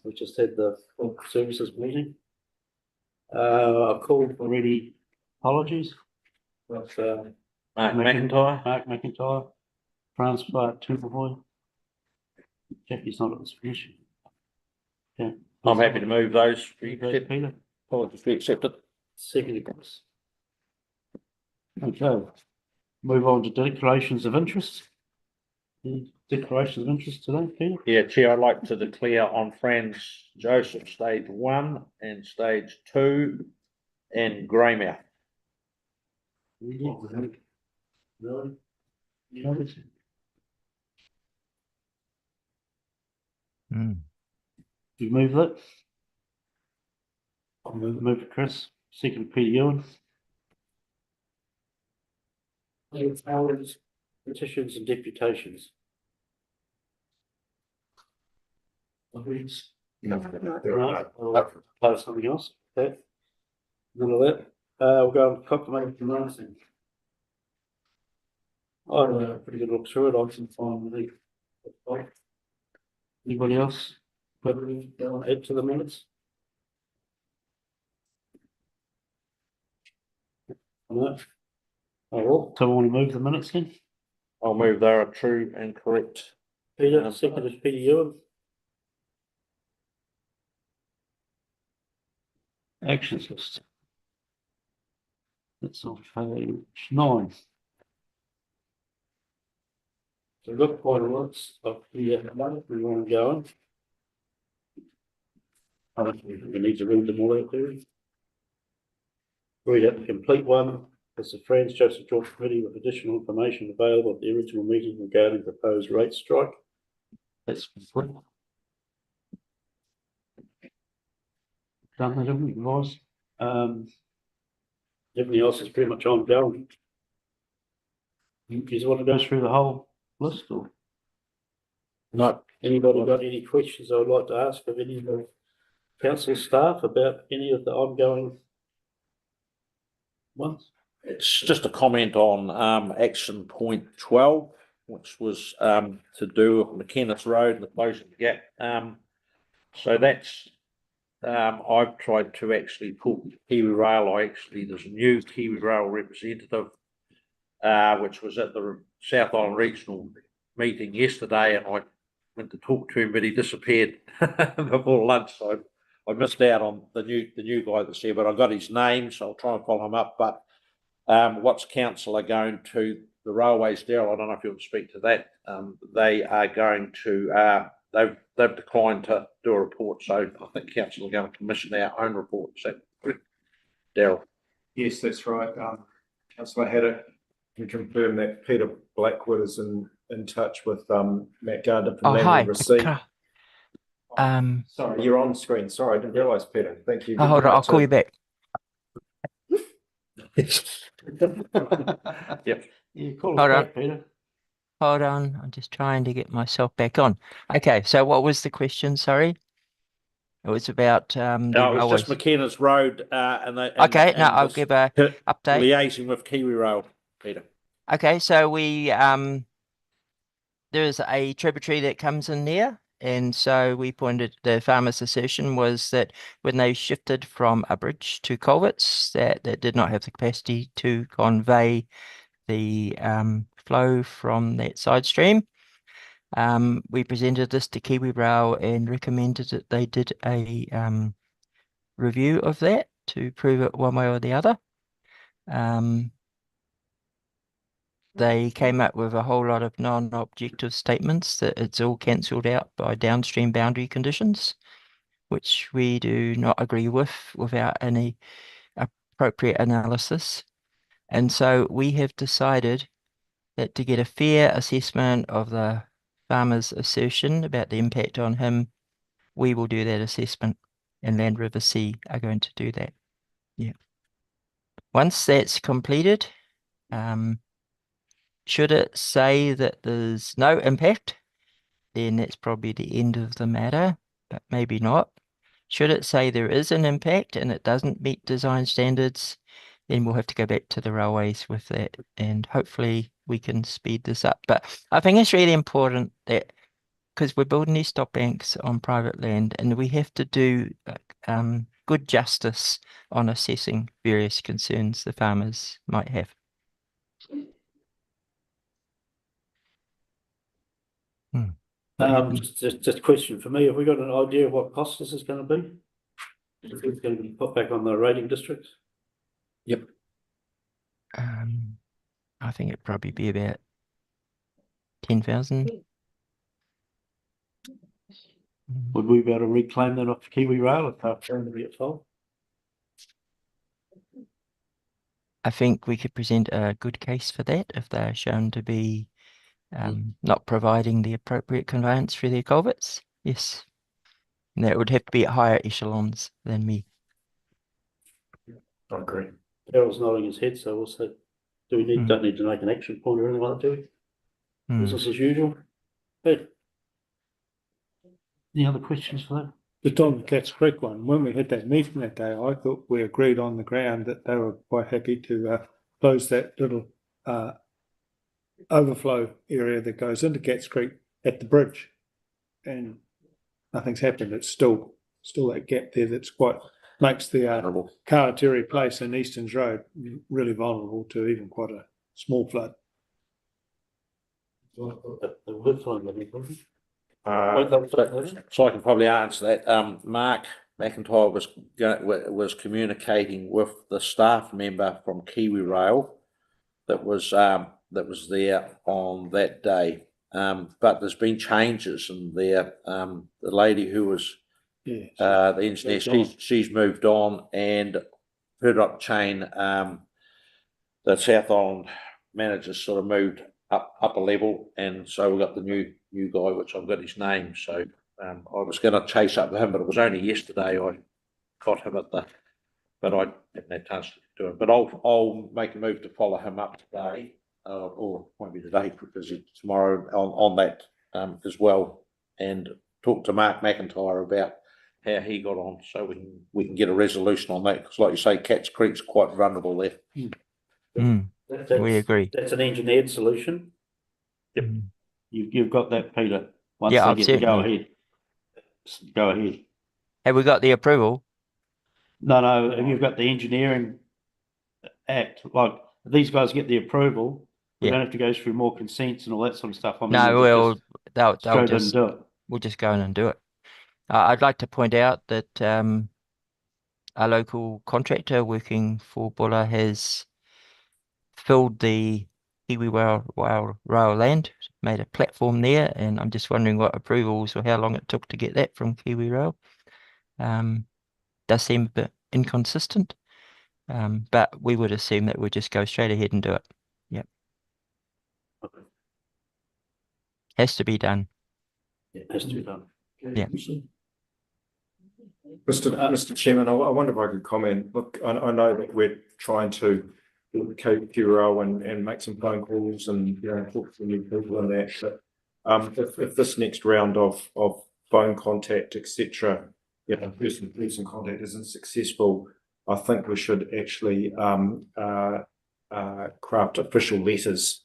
We just had the Corporate Services meeting. I've called already apologies. But, Mark McIntyre, Francois Tupperboy. Jackie's not at this finish. Yeah. I'm happy to move those. Peter. Apologies, we accept it. Second, of course. Okay, move on to declarations of interest. Any declarations of interest today, Peter? Yeah, Chair, I'd like to declare on Franz Joseph stage 1 and stage 2 and Greymouth. Really? You move that? I'll move it, Chris. Second, Peter Ewan. Petitions and deputations. Right, I'll close something else. Okay. None of that. We'll go on proclamation and announcing. I had a pretty good look through it. I can find the. Anybody else? Got anything they want to add to the minutes? No. Oh, well, so we want to move the minutes then? I'll move they are true and correct. Peter, second is Peter Ewan. Actions list. That's on page 9. So we've got quite a lot of the we want to go on. I don't think we need to read them all out, do we? Read out the complete one, Is the Franz Joseph Joint Committee with additional information available at the original meeting regarding proposed rate strike? That's complete. Done that, haven't we, guys? Everything else is pretty much ongoing. You just want to go through the whole list or? Not, Anybody got any questions I would like to ask of any of the council staff about any of the ongoing ones? It's just a comment on action point 12, which was to do with McKenna's Road and the closing the gap. So that's I've tried to actually pull Kiwi Rail. There's a new Kiwi Rail representative, which was at the South Island Regional meeting yesterday, and I went to talk to him, but he disappeared before lunch. So I missed out on the new guy that's there, but I got his name, so I'll try and follow him up. But what's council are going to the railways, Daryl, I don't know if you'll speak to that. They are going to they've declined to do a report, so I think council are going to commission our own report. So, Daryl. Yes, that's right. Councillor Hatter can confirm that Peter Blackwood is in touch with Matt Gardner from Land Receipt. Sorry, you're on screen. Sorry, I didn't realise, Peter. Thank you. Hold on, I'll call you back. Yep. You call Hold it on. back, Peter. Hold on, I'm just trying to get myself back on. Okay, so what was the question? Sorry, it was about the No, it was railways. just McKenna's Road, Okay, no, I'll give a update. Liaising with Kiwi Rail, Peter. Okay, so we there is a tributary that comes in there, and so we pointed, the farmer's assertion was that when they shifted from a bridge to culverts, that did not have the capacity to convey the flow from that side stream. We presented this to Kiwi Rail and recommended that they did a review of that to prove it one way or the other. They came up with a whole lot of non-objective statements that it's all cancelled out by downstream boundary conditions, which we do not agree with without any appropriate analysis. And so we have decided that to get a fair assessment of the farmer's assertion about the impact on him, we will do that assessment, and Land River C are going to do that. Yeah. Once that's completed, should it say that there's no impact, then that's probably the end of the matter, but maybe not. Should it say there is an impact and it doesn't meet design standards, then we'll have to go back to the railways with that, and hopefully we can speed this up. But I think it's really important that, because we're building these stop banks on private land, and we have to do good justice on assessing various concerns the farmers might have. Just a question for me. Have we got an idea of what cost this is going to be? If it's going to be put back on the rating districts? yep, I think it'd probably be about 10,000. Would we be able to reclaim that off Kiwi Rail if they're going to be at fault? I think we could present a good case for that if they're shown to be not providing the appropriate conveyance through their culverts. Yes. And that would have to be at higher echelons than me. I agree. Daryl's nodding his head, so we'll say, do we need, don't need to make an action point or anything like that, do we? Business as usual. Good. Any other questions for that? Just on the Cats Creek one, when we had that meeting that day, I thought we agreed on the ground that they were quite happy to close that little overflow area that goes into Cats Creek at the bridge. And nothing's happened. It's still that gap there that's quite, makes the Karatiri Place and Easton's Road really vulnerable to even quite a small flood. So I can probably answer that. Mark McIntyre was communicating with the staff member from Kiwi Rail that was there on that day. But there's been changes in there. The lady who was the engineer, she's moved on, and further up the chain, the South Island manager's sort of moved up a level, and so we've got the new guy, which I've got his name, so I was gonna chase up with him, but it was only yesterday I got him at the, but I haven't had a chance to do it, but I'll make a move to follow him up today, or won't be today, because it's tomorrow on that, as well, and talk to Mark McIntyre about how he got on, so we can get a resolution on that, because like you say, Cats Creek's quite vulnerable there. Mm, we agree. That's an engineered solution. Yep. Mm. You've got that, Peter. Once Yeah, they get the go certainly. ahead. Go ahead. Have we got the approval? No, if you've got the engineering act, like, if these guys get the approval, we Yeah. don't have to go through more consents and all that sort of stuff. I mean, No, we'll they'll just go in just, and do it. we'll just go in and do it. I'd like to point out that a local contractor working for Buller has filled the Kiwi Rail land, made a platform there, and I'm just wondering what approvals or how long it took to get that from Kiwi Rail. Does seem a bit inconsistent, but we would assume that we'd just go straight ahead and do it. Yep. Has to be done. It has to be done. Yeah. Mr. Chairman, I wonder if I could comment. Look, I know that we're trying to QRO and make some phone calls and, you know, talk to new people and that, but if this next round of phone contact, etc., you know, person contact isn't successful, I think we should actually craft official letters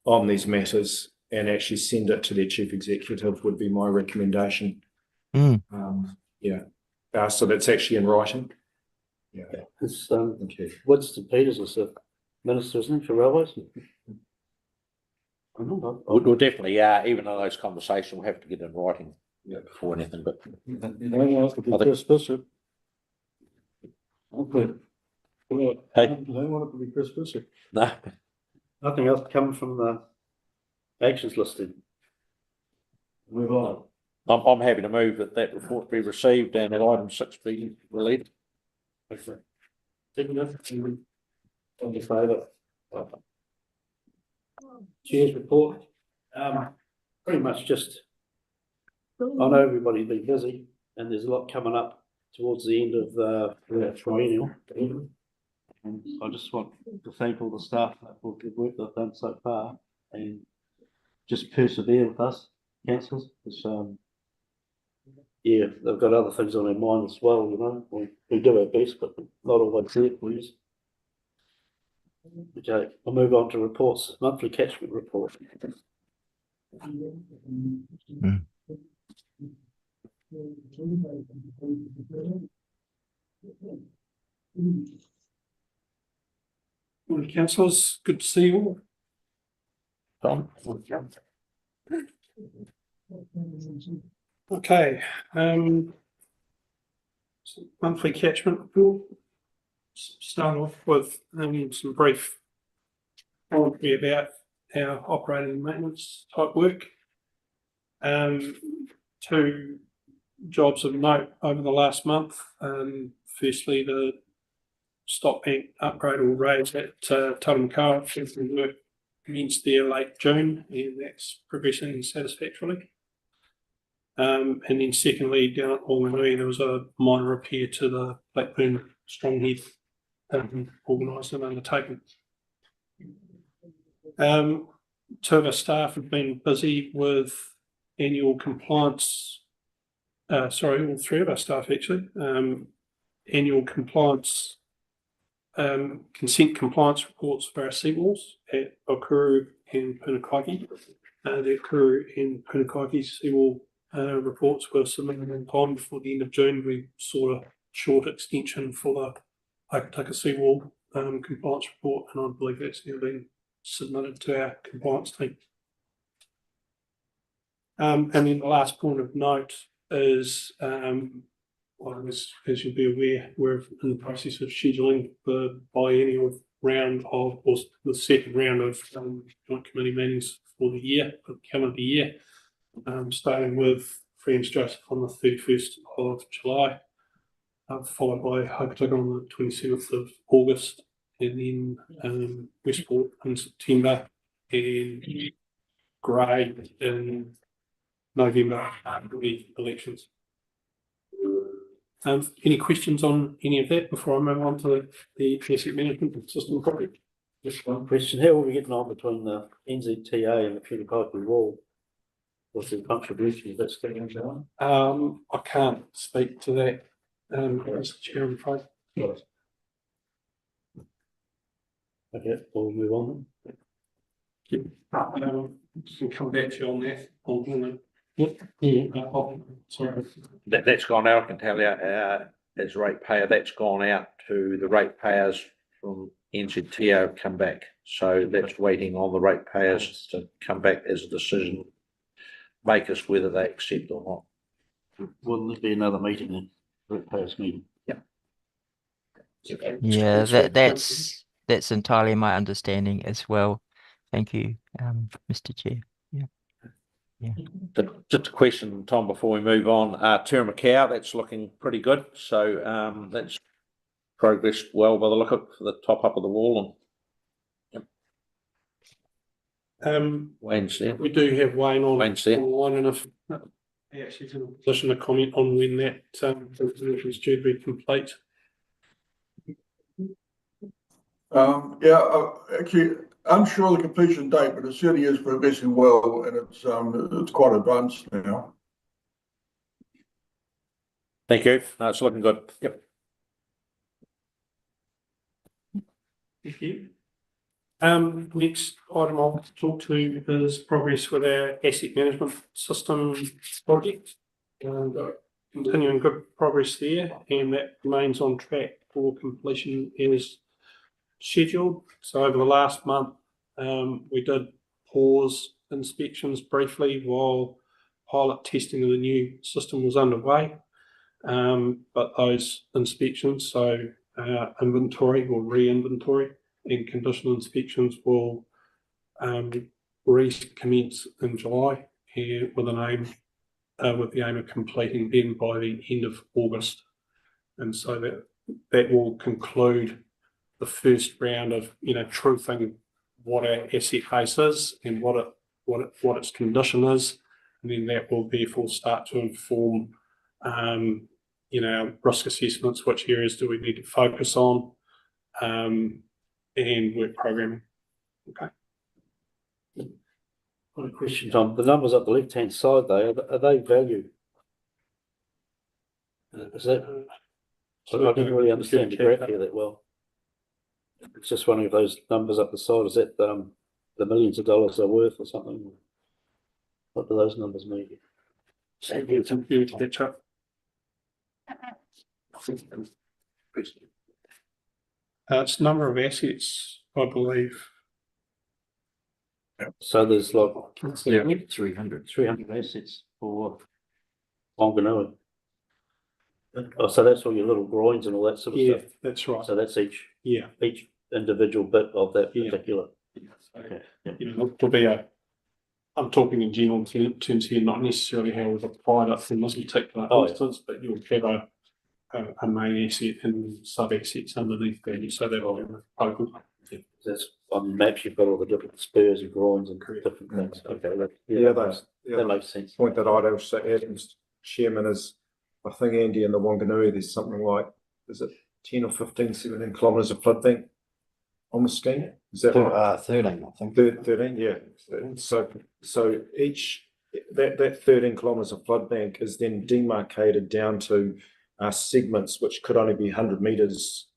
on these matters and actually send it to their chief executive would be my recommendation. Mm. So that's actually in writing. Yeah. It's, Winston Peters is the minister, isn't he, for railways? We'll definitely, even though those conversations will have to get in writing before anything, but You don't want to be Chris Bishop. Okay. Hey. You don't want it to be Chris Bishop. no. Nothing else coming from the actions listed. Move on. I'm happy to move that report be received and that item 6 be released. Okay. On your favour. Chair's report. Pretty much just, I know everybody's been busy and there's a lot coming up towards the end of the triennial. And I just want to thank all the staff for the good work they've done so far and just persevere with us, councillors. Yeah, they've got other things on their mind as well, you know. We do our best, but not always there for you. Okay, I'll move on to reports, monthly catchment report. Morning, councillors. Good to see you all. Tom? Okay, so monthly catchment report. Start off with some brief commentary about our operating and maintenance type work. Two jobs of note over the last month. Firstly, the stop bank upgrade or raise at Taramakawa. Work commenced there late June, and that's progressing satisfactorily. And then secondly, down at Wanganui, there was a minor repair to the Blackburn Stronghead organised and undertaken. Two of our staff have been busy with annual compliance. All three of our staff actually. Annual compliance, consent compliance reports for our seawalls at Okuru and Punakaiki. The Okuru and Punakaiki seawall reports were submitted in time before the end of June. We saw a short extension for the Aikataka seawall compliance report, and I believe that's now been submitted to our compliance team. And then the last point of note is, as you'll be aware, we're in the process of scheduling the biennial round of, or the second round of joint committee meetings for the year, for the calendar year, starting with Friends Joseph on the 31st of July, followed by Hokitika on the 27th of August, and then Westport in September, and Grey in November for the elections. Any questions on any of that before I move on to the asset management system project? Just one question, how are we getting on between the NZTA and the Pewdiepie Wall? What's the contribution that's getting going? I can't speak to that, Mr. Chair, I'm afraid. Okay, we'll move on. Can come back to you on that. Sorry. That's gone out, I can tell you, as ratepayer, that's gone out to the ratepayers from NZTO come back. So that's waiting on the ratepayers to come back as a decision makers whether they accept or not. Wouldn't there be another meeting then, ratepayers meeting? Yeah, that's entirely my understanding as well. Thank you, Mr. Chair. Just a question, Tom, before we move on, Turamacau, that's looking pretty good. So that's progressed well by the look of the top up of the wall. And Wayne's there. We do have Wayne on Wayne's there. online, and if he actually is in a position to comment on when that resolution is due to be complete. Actually, unsure of the completion date, but it certainly is progressing well, and it's quite advanced now. Thank you. No, it's looking good. Yep. Thank you. Next item I'll talk to is progress with our asset management system project. Continuing good progress there, and that remains on track for completion as scheduled. So over the last month, we did pause inspections briefly while pilot testing of the new system was underway. But those inspections, so inventory or re-inventory and condition inspections, will recommence in July with the aim of completing them by the end of August. And so that will conclude the first round of truthing what our asset base is and what its condition is, and then that will therefore start to inform risk assessments, which areas do we need to focus on, and work programming. Okay. One question, Tom. The numbers up the left-hand side, though, are they value? Is that? I didn't really understand the graph here that well. It's just wondering if those numbers up the side, is that the millions of dollars they're worth or something? What do those numbers mean? It's number of assets, I believe. So there's like 300 assets for Wanganui. Oh, so that's all your little groins and all that sort of stuff. That's right. So that's each Yeah. each individual bit of that particular. Okay. There'll be I'm talking in general terms here, not necessarily how we've applied it in this particular instance, but you'll have a main asset and sub assets underneath that, so that'll be total. That's on maps. You've got all the different spurs and groins and different things. Okay, that makes sense. Point that I'd also add, Mr. Chairman, is I think, Andy, in the Wanganui, there's something like, is it 10 or 15, 17 kilometres of flood bank on the scheme? Is that right? 13, I think. 13, yeah. So each, that 13 kilometres of flood bank is then demarcated down to segments which could only be 100 metres,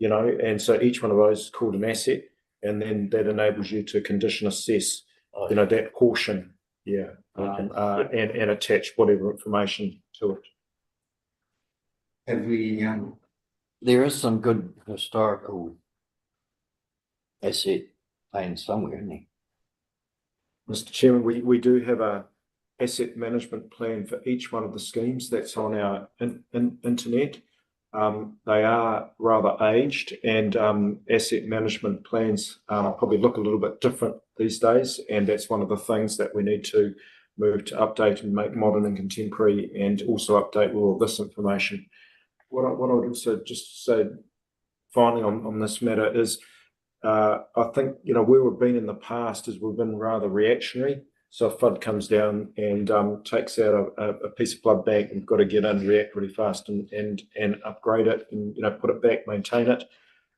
and so each one of those is called an asset, and then that enables you to condition assess, that portion, and attach whatever information to it. Have we, there is some good historical asset plans somewhere, isn't there? Mr. Chairman, we do have a asset management plan for each one of the schemes that's on our internet. They are rather aged, and asset management plans probably look a little bit different these days, and that's one of the things that we need to move to update and make modern and contemporary, and also update with all this information. What I would also just say finally on this matter is, I think, you know, where we've been in the past is we've been rather reactionary. So if FUD comes down and takes out a piece of flood bank, we've got to get in, react really fast and upgrade it and, you know, put it back, maintain it.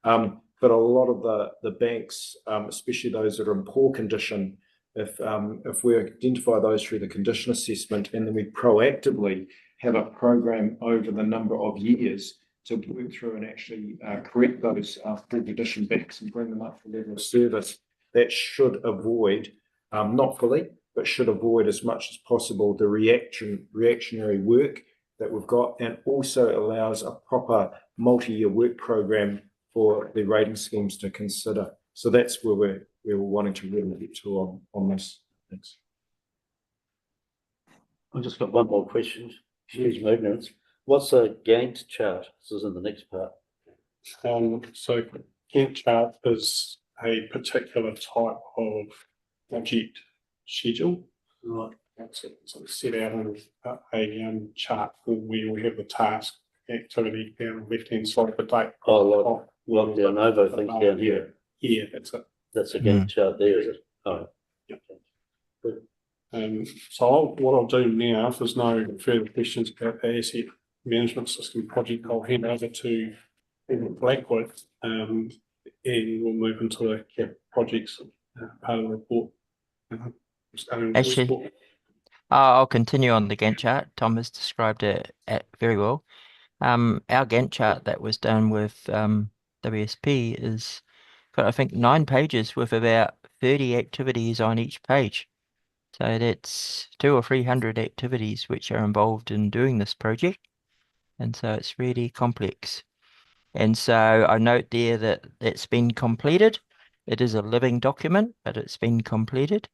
But a lot of the banks, especially those that are in poor condition, if we identify those through the condition assessment and then we proactively have a program over the number of years to work through and actually correct those poor condition banks and bring them up to level of service, that should avoid, not fully, but should avoid as much as possible the reactionary work that we've got, and also allows a proper multi-year work program for the rating schemes to consider. So that's where we're wanting to really get to on this. Thanks. I've just got one more question. Excuse my ignorance. What's a Gantt chart? This is in the next part. So Gantt chart is a particular type of project schedule. Right. That's it. So it's set out in a chart where we have the task activity down the left-hand side of the date. Oh, like the Novo thing down here. Yeah, that's it. That's a Gantt chart there, is it? Oh. Yep. So what I'll do now, if there's no further questions about the asset management system project, I'll hand over to Blackwood, and we'll move into the cap projects part of the report. Actually, I'll continue on the Gantt chart. Tom has described it very well. Our Gantt chart that was done with WSP is got, I think, 9 pages with about 30 activities on each page. So that's 200 or 300 activities which are involved in doing this project. And so it's really complex. And so I note there that it's been completed. It is a living document, but it's been completed.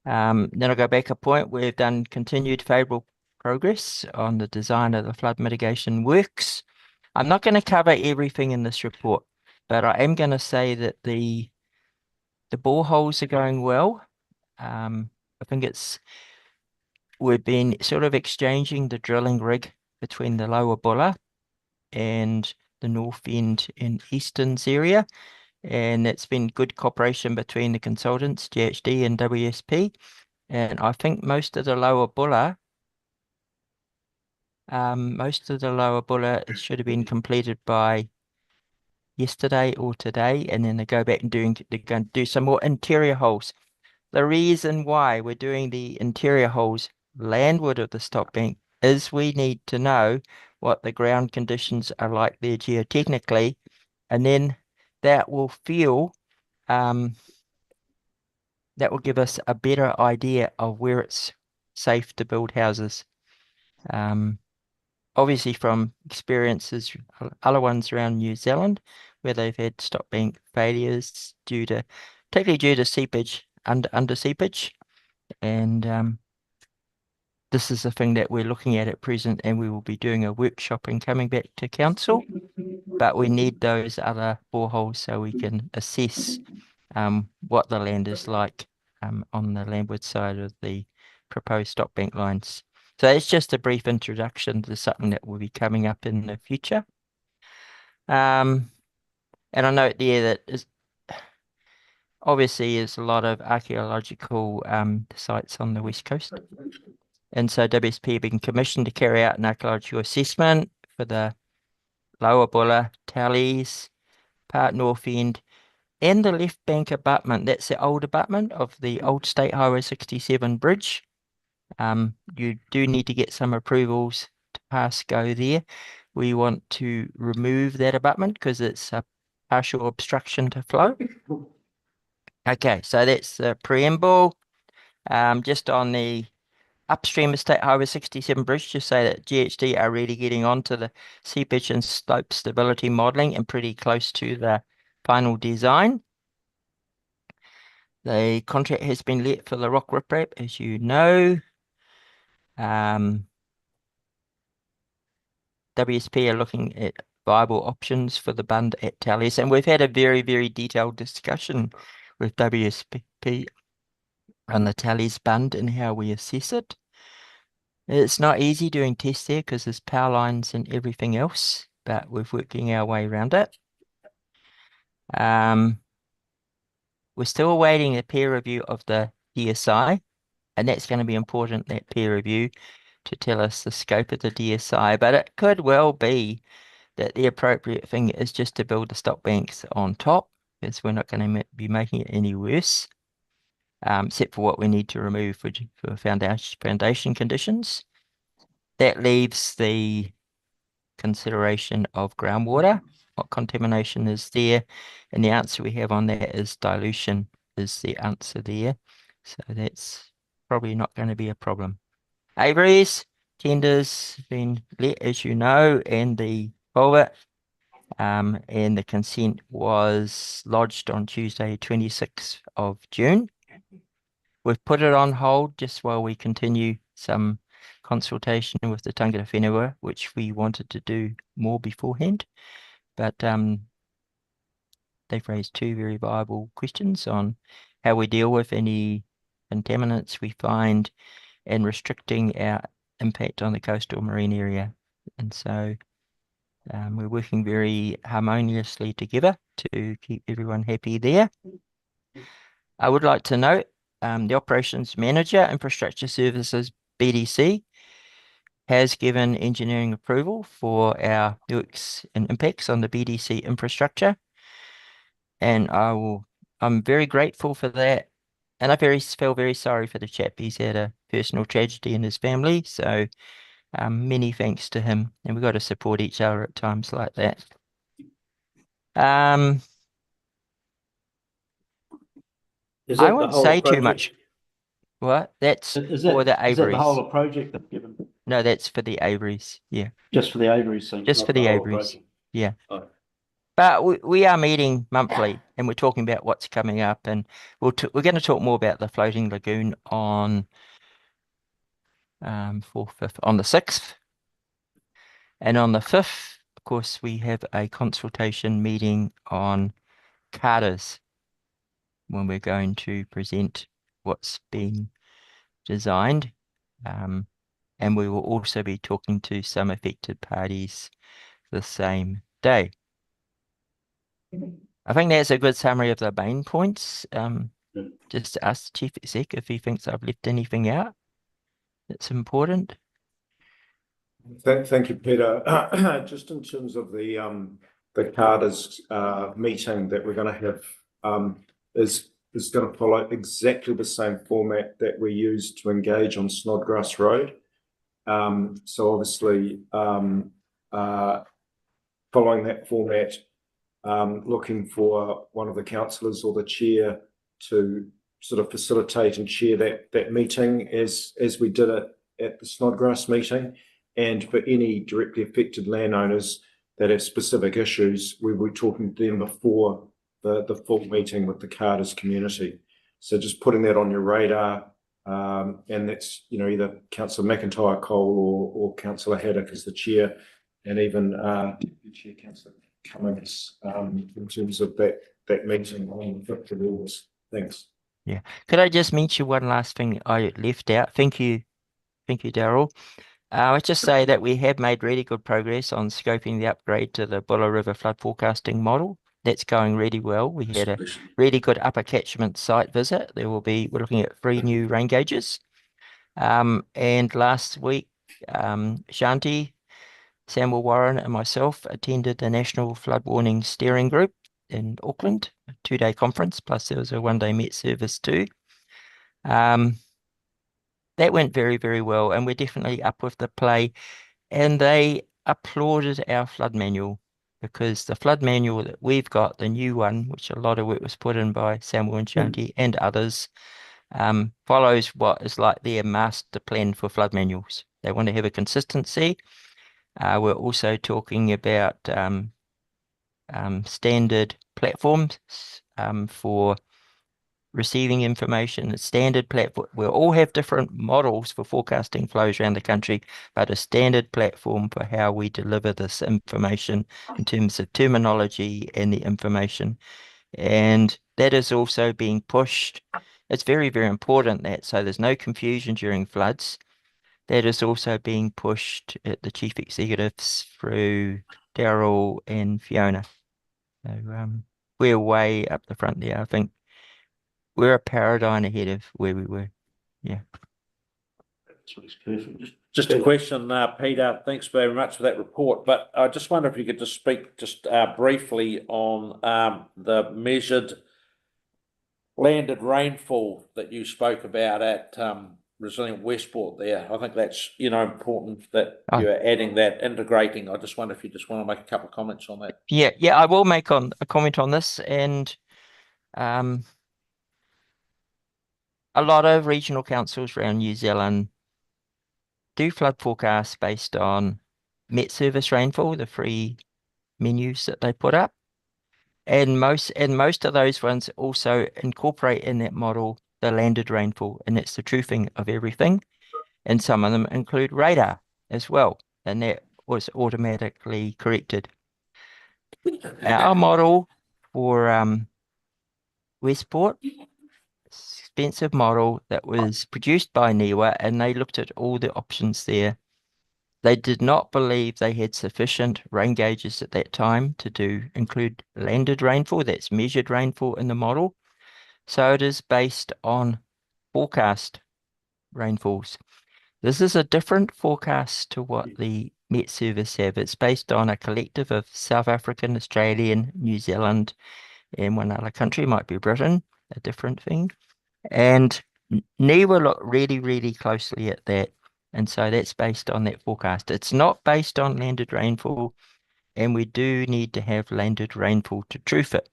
Then I'll go back a point. We've done continued favourable progress on the design of the flood mitigation works. I'm not going to cover everything in this report, but I am going to say that the boreholes are going well. I think we've been sort of exchanging the drilling rig between the Lower Buller and the North End and Easterns area. And it's been good cooperation between the consultants, GHD and WSP. And I think most of the Lower Buller should have been completed by yesterday or today. And then they go back and they're going to do some more interior holes. The reason why we're doing the interior holes landward of the stop bank is we need to know what the ground conditions are like there geotechnically, and then that will give us a better idea of where it's safe to build houses. Obviously from experiences, other ones around New Zealand, where they've had stop bank failures particularly due to seepage, under seepage, and this is the thing that we're looking at present, and we will be doing a workshop and coming back to council. But we need those other boreholes so we can assess what the land is like on the landward side of the proposed stop bank lines. So it's just a brief introduction to something that will be coming up in the future. And I note there that obviously there's a lot of archaeological sites on the West Coast. And so WSP have been commissioned to carry out an archaeological assessment for the Lower Buller, Tallies, Part North End, and the left bank abutment. That's the old abutment of the old State Highway 67 bridge. You do need to get some approvals to pass go there. We want to remove that abutment because it's a partial obstruction to flow. Okay, so that's the preamble. Just on the upstream of State Highway 67 bridge, just say that GHD are really getting onto the seepage and slope stability modelling and pretty close to the final design. The contract has been let for the rock riprap, as you know. WSP are looking at viable options for the bund at Tallies, and we've had a very, very detailed discussion with WSP on the Tallies bund and how we assess it. It's not easy doing tests there because there's power lines and everything else, but we're working our way around it. We're still awaiting a peer review of the DSI, and that's going to be important, that peer review, to tell us the scope of the DSI. But it could well be that the appropriate thing is just to build the stock banks on top, because we're not going to be making it any worse, except for what we need to remove for foundation conditions. That leaves the consideration of groundwater, what contamination is there, and the answer we have on that is dilution is the answer there. So that's probably not going to be a problem. Averys, tenders been let, as you know, and the culvert, and the consent was lodged on Tuesday, 26th of June. We've put it on hold just while we continue some consultation with the tangata whenua, which we wanted to do more beforehand. But they've raised two very viable questions on how we deal with any contaminants we find and restricting our impact on the coastal marine area. And so we're working very harmoniously together to keep everyone happy there. I would like to note the Operations Manager, Infrastructure Services, BDC, has given engineering approval for our works and impacts on the BDC infrastructure. And I'm very grateful for that. And I feel very sorry for the chap. He's had a personal tragedy in his family. So many thanks to him. And we've got to support each other at times like that. I won't say too much. What? That's for the Averys. Is that the whole project they've given? No, that's for the Averys. Yeah. Just for the Averys thing? Just for the Averys. Yeah. Oh. But we are meeting monthly and we're talking about what's coming up, and we're going to talk more about the floating lagoon on 4th, on the 6th. And on the 5th, of course, we have a consultation meeting on Carters when we're going to present what's been designed. And we will also be talking to some affected parties the same day. I think that's a good summary of the main points. Just to ask the Chief Exec if he thinks I've left anything out that's important. Thank you, Peter. Just in terms of the Carters meeting that we're going to have is going to follow exactly the same format that we used to engage on Snodgrass Road. So obviously, following that format, looking for one of the councillors or the chair to sort of facilitate and chair that meeting as we did it at the Snodgrass meeting. And for any directly affected landowners that have specific issues, we will be talking to them before the full meeting with the Carters community. So just putting that on your radar, and that's, you know, either Councillor McIntyre Cole or Councillor Haddock as the chair, and even Deputy Chair Councillor Cummings in terms of that meeting on the 5th of August. Thanks. Yeah. Could I just mention one last thing I left out? Thank you, Daryl. I just say that we have made really good progress on scoping the upgrade to the Buller River flood forecasting model. That's going really well. We had a really good upper catchment site visit. We're looking at 3 new rain gauges. And last week, Shanti, Samuel Warren and myself attended the National Flood Warning Steering Group in Auckland, a 2-day conference, plus there was a 1-day Met service too. That went very, very well, and we're definitely up with the play. And they applauded our flood manual, because the flood manual that we've got, the new one, which a lot of work was put in by Samuel and Shanti and others, follows what is like their master plan for flood manuals. They want to have a consistency. We're also talking about standard platforms for receiving information, a standard platform. We'll all have different models for forecasting flows around the country, but a standard platform for how we deliver this information in terms of terminology and the information. And that is also being pushed. It's very, very important that so there's no confusion during floods. That is also being pushed at the chief executives through Daryl and Fiona. So we're way up the front there. I think we're a paradigm ahead of where we were. Just a question, Peter, thanks very much for that report, but I just wonder if you could just speak briefly on the measured landed rainfall that you spoke about at Resilient Westport there. I think that's, important that you're adding that, integrating. I just wonder if you just want to make a couple of comments on that. Yeah, I will make a comment on this, and a lot of regional councils around New Zealand do flood forecasts based on Met Service rainfall, the free menus that they put up. And most of those ones also incorporate in that model the landed rainfall, and that's the truthing of everything. And some of them include radar as well, and that was automatically corrected. Our model for Westport, expensive model that was produced by NIWA, and they looked at all the options there. They did not believe they had sufficient rain gauges at that time to include landed rainfall, that's measured rainfall in the model. So it is based on forecast rainfalls. This is a different forecast to what the Met Service have. It's based on a collective of South African, Australian, New Zealand, and one other country, might be Britain, a different thing. And NIWA looked really, really closely at that. And so that's based on that forecast. It's not based on landed rainfall, and we do need to have landed rainfall to truth it.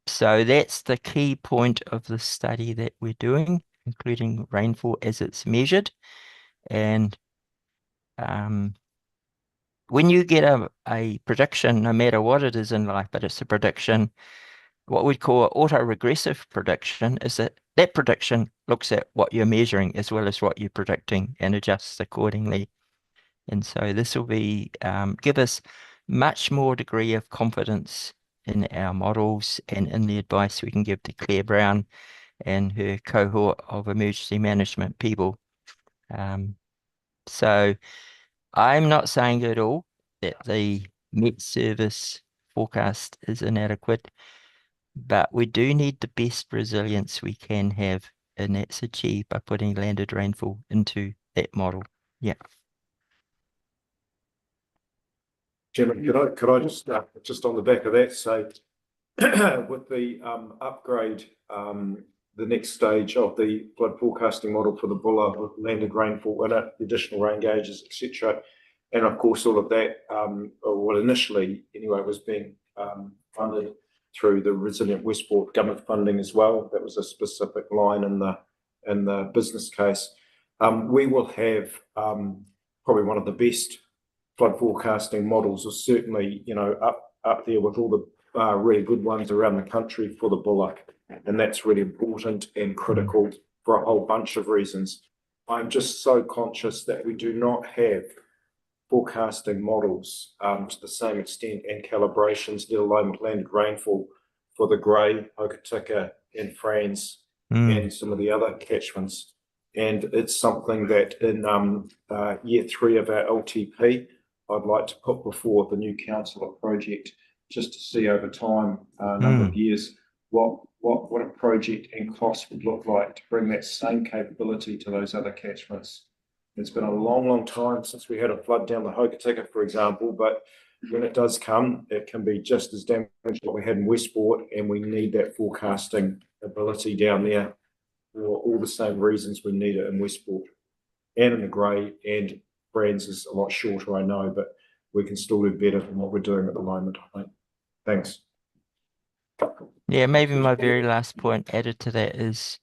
So that's the key point of the study that we're doing, including rainfall as it's measured. And when you get a prediction, no matter what it is in life, but it's a prediction, what we'd call an auto-regressive prediction is that prediction looks at what you're measuring as well as what you're predicting and adjusts accordingly. And so this will be give us much more degree of confidence in our models and in the advice we can give to Claire Brown and her cohort of emergency management people. So I'm not saying at all that the Met Service forecast is inadequate, but we do need the best resilience we can have, and that's achieved by putting landed rainfall into that model. Yeah. Chairman, could I just on the back of that say, with the upgrade, the next stage of the flood forecasting model for the Buller with landed rainfall in it, additional rain gauges, etc., and of course all of that, well initially anyway, was being funded through the Resilient Westport government funding as well. That was a specific line in the business case. We will have probably one of the best flood forecasting models, or certainly up there with all the really good ones around the country for the Buller, and that's really important and critical for a whole bunch of reasons. I'm just so conscious that we do not have forecasting models to the same extent and calibrations, let alone with landed rainfall for the Grey, Hokitika and Franz and some of the other catchments. And it's something that in year 3 of our LTP, I'd like to put before the new council project, just to see over time, a number of years, what a project and cost would look like to bring that same capability to those other catchments. It's been a long, long time since we had a flood down the Hokitika, for example, but when it does come, it can be just as damaged as what we had in Westport, and we need that forecasting ability down there for all the same reasons we need it in Westport and in the Grey, and Brands is a lot shorter, I know, but we can still do better than what we're doing at the moment, I think. Thanks. Yeah, maybe my very last point added to that is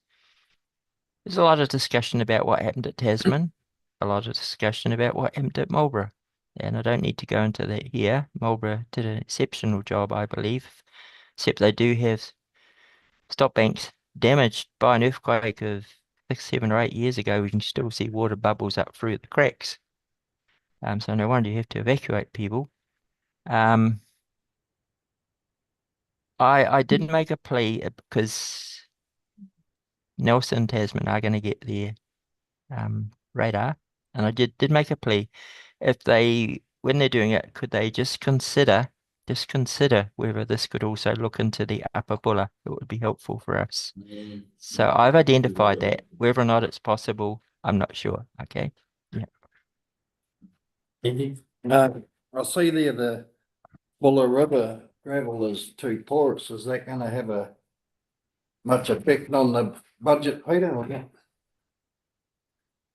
there's a lot of discussion about what happened at Tasman, a lot of discussion about what happened at Marlborough, and I don't need to go into that here. Marlborough did an exceptional job, I believe, except they do have stop banks damaged by an earthquake of 6, 7 or 8 years ago. We can still see water bubbles up through the cracks. So no wonder you have to evacuate people. I didn't make a plea because Nelson, Tasman are going to get their radar, and I did make a plea. If they, when they're doing it, could they just consider just consider whether this could also look into the upper Buller. It would be helpful for us. So I've identified that. Whether or not it's possible, I'm not sure. Okay. I see there the Buller River gravel is too porous. Is that gonna have a much effect on the budget, Peter?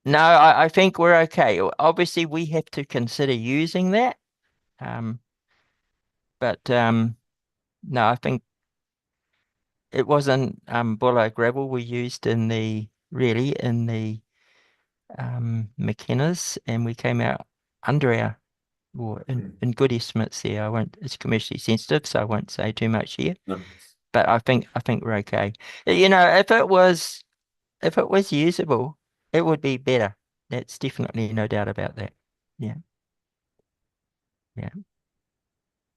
No, I think we're okay. Obviously, we have to consider using that. But no, I think it wasn't Buller gravel we used in the McKenna's, and we came out under our or in good estimates there. It's commercially sensitive, so I won't say too much here. No. But I think we're okay. You know, if it was usable, it would be better. That's definitely no doubt about that. Yeah.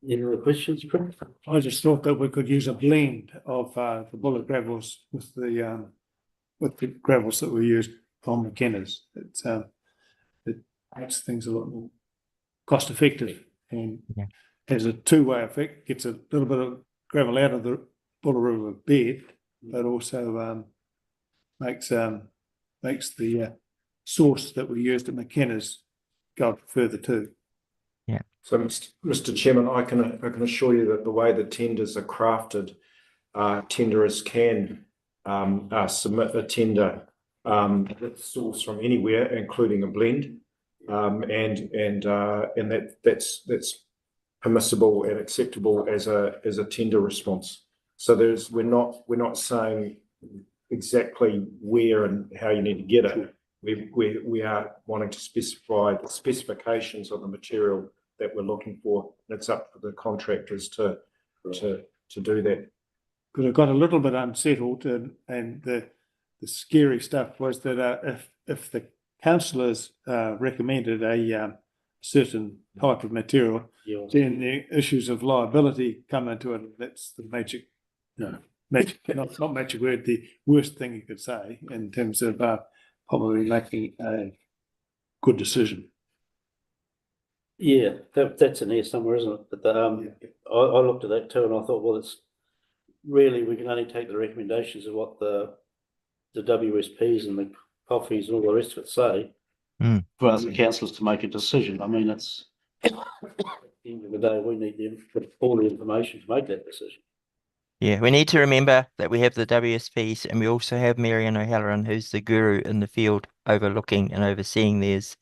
Any other questions, Chris? I just thought that we could use a blend of the bullet gravels with the gravels that we used from McKenna's. It makes things a lot more cost effective and Yeah. has a two-way effect, gets a little bit of gravel out of the Buller River bed, but also makes the source that we used at McKenna's go further too. So, Mr. Chairman, I can assure you that the way the tenders are crafted, tenderers can submit a tender that's sourced from anywhere, including a blend, and that's permissible and acceptable as a tender response. So we're not saying exactly where and how you need to get it. We are wanting to specify the specifications of the material that we're looking for. It's up to the contractors to do that. Because I got a little bit unsettled, and the scary stuff was that if the councillors recommended a certain type of material, then the issues of liability come into it. That's the magic, not magic word, the worst thing you could say in terms of probably making a good decision. Yeah, that's in here somewhere, isn't it? But I looked at that too, and I thought, well, it's really, we can only take the recommendations of what the WSPs and the coffees and all the rest of it say. For us, the councillors, to make a decision. I mean, it's at the end of the day, we need all the information to make that decision. Yeah, we need to remember that we have the WSPs and we also have Marianne O'Halloran, who's the guru in the field overlooking and overseeing theirs.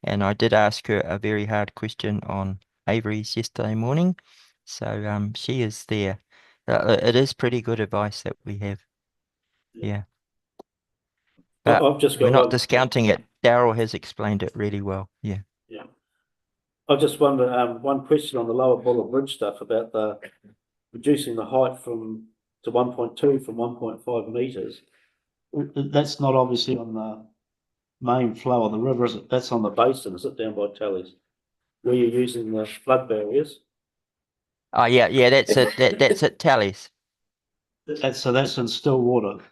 And I did ask her a very hard question on Avery's yesterday morning. So she is there. It is pretty good advice that we have. Yeah. But I've just got we're not one discounting it. Daryl has explained it really well. Yeah. Yeah. I just wonder, one question on the lower Buller Bridge stuff about the reducing the height to 1.2 from 1.5 metres. That's not obviously on the main flow of the river, is it? That's on the basin, is it, down by Tallies? Where you're using the flood barriers? Oh yeah, that's it. That's at Tallies. That's in still water.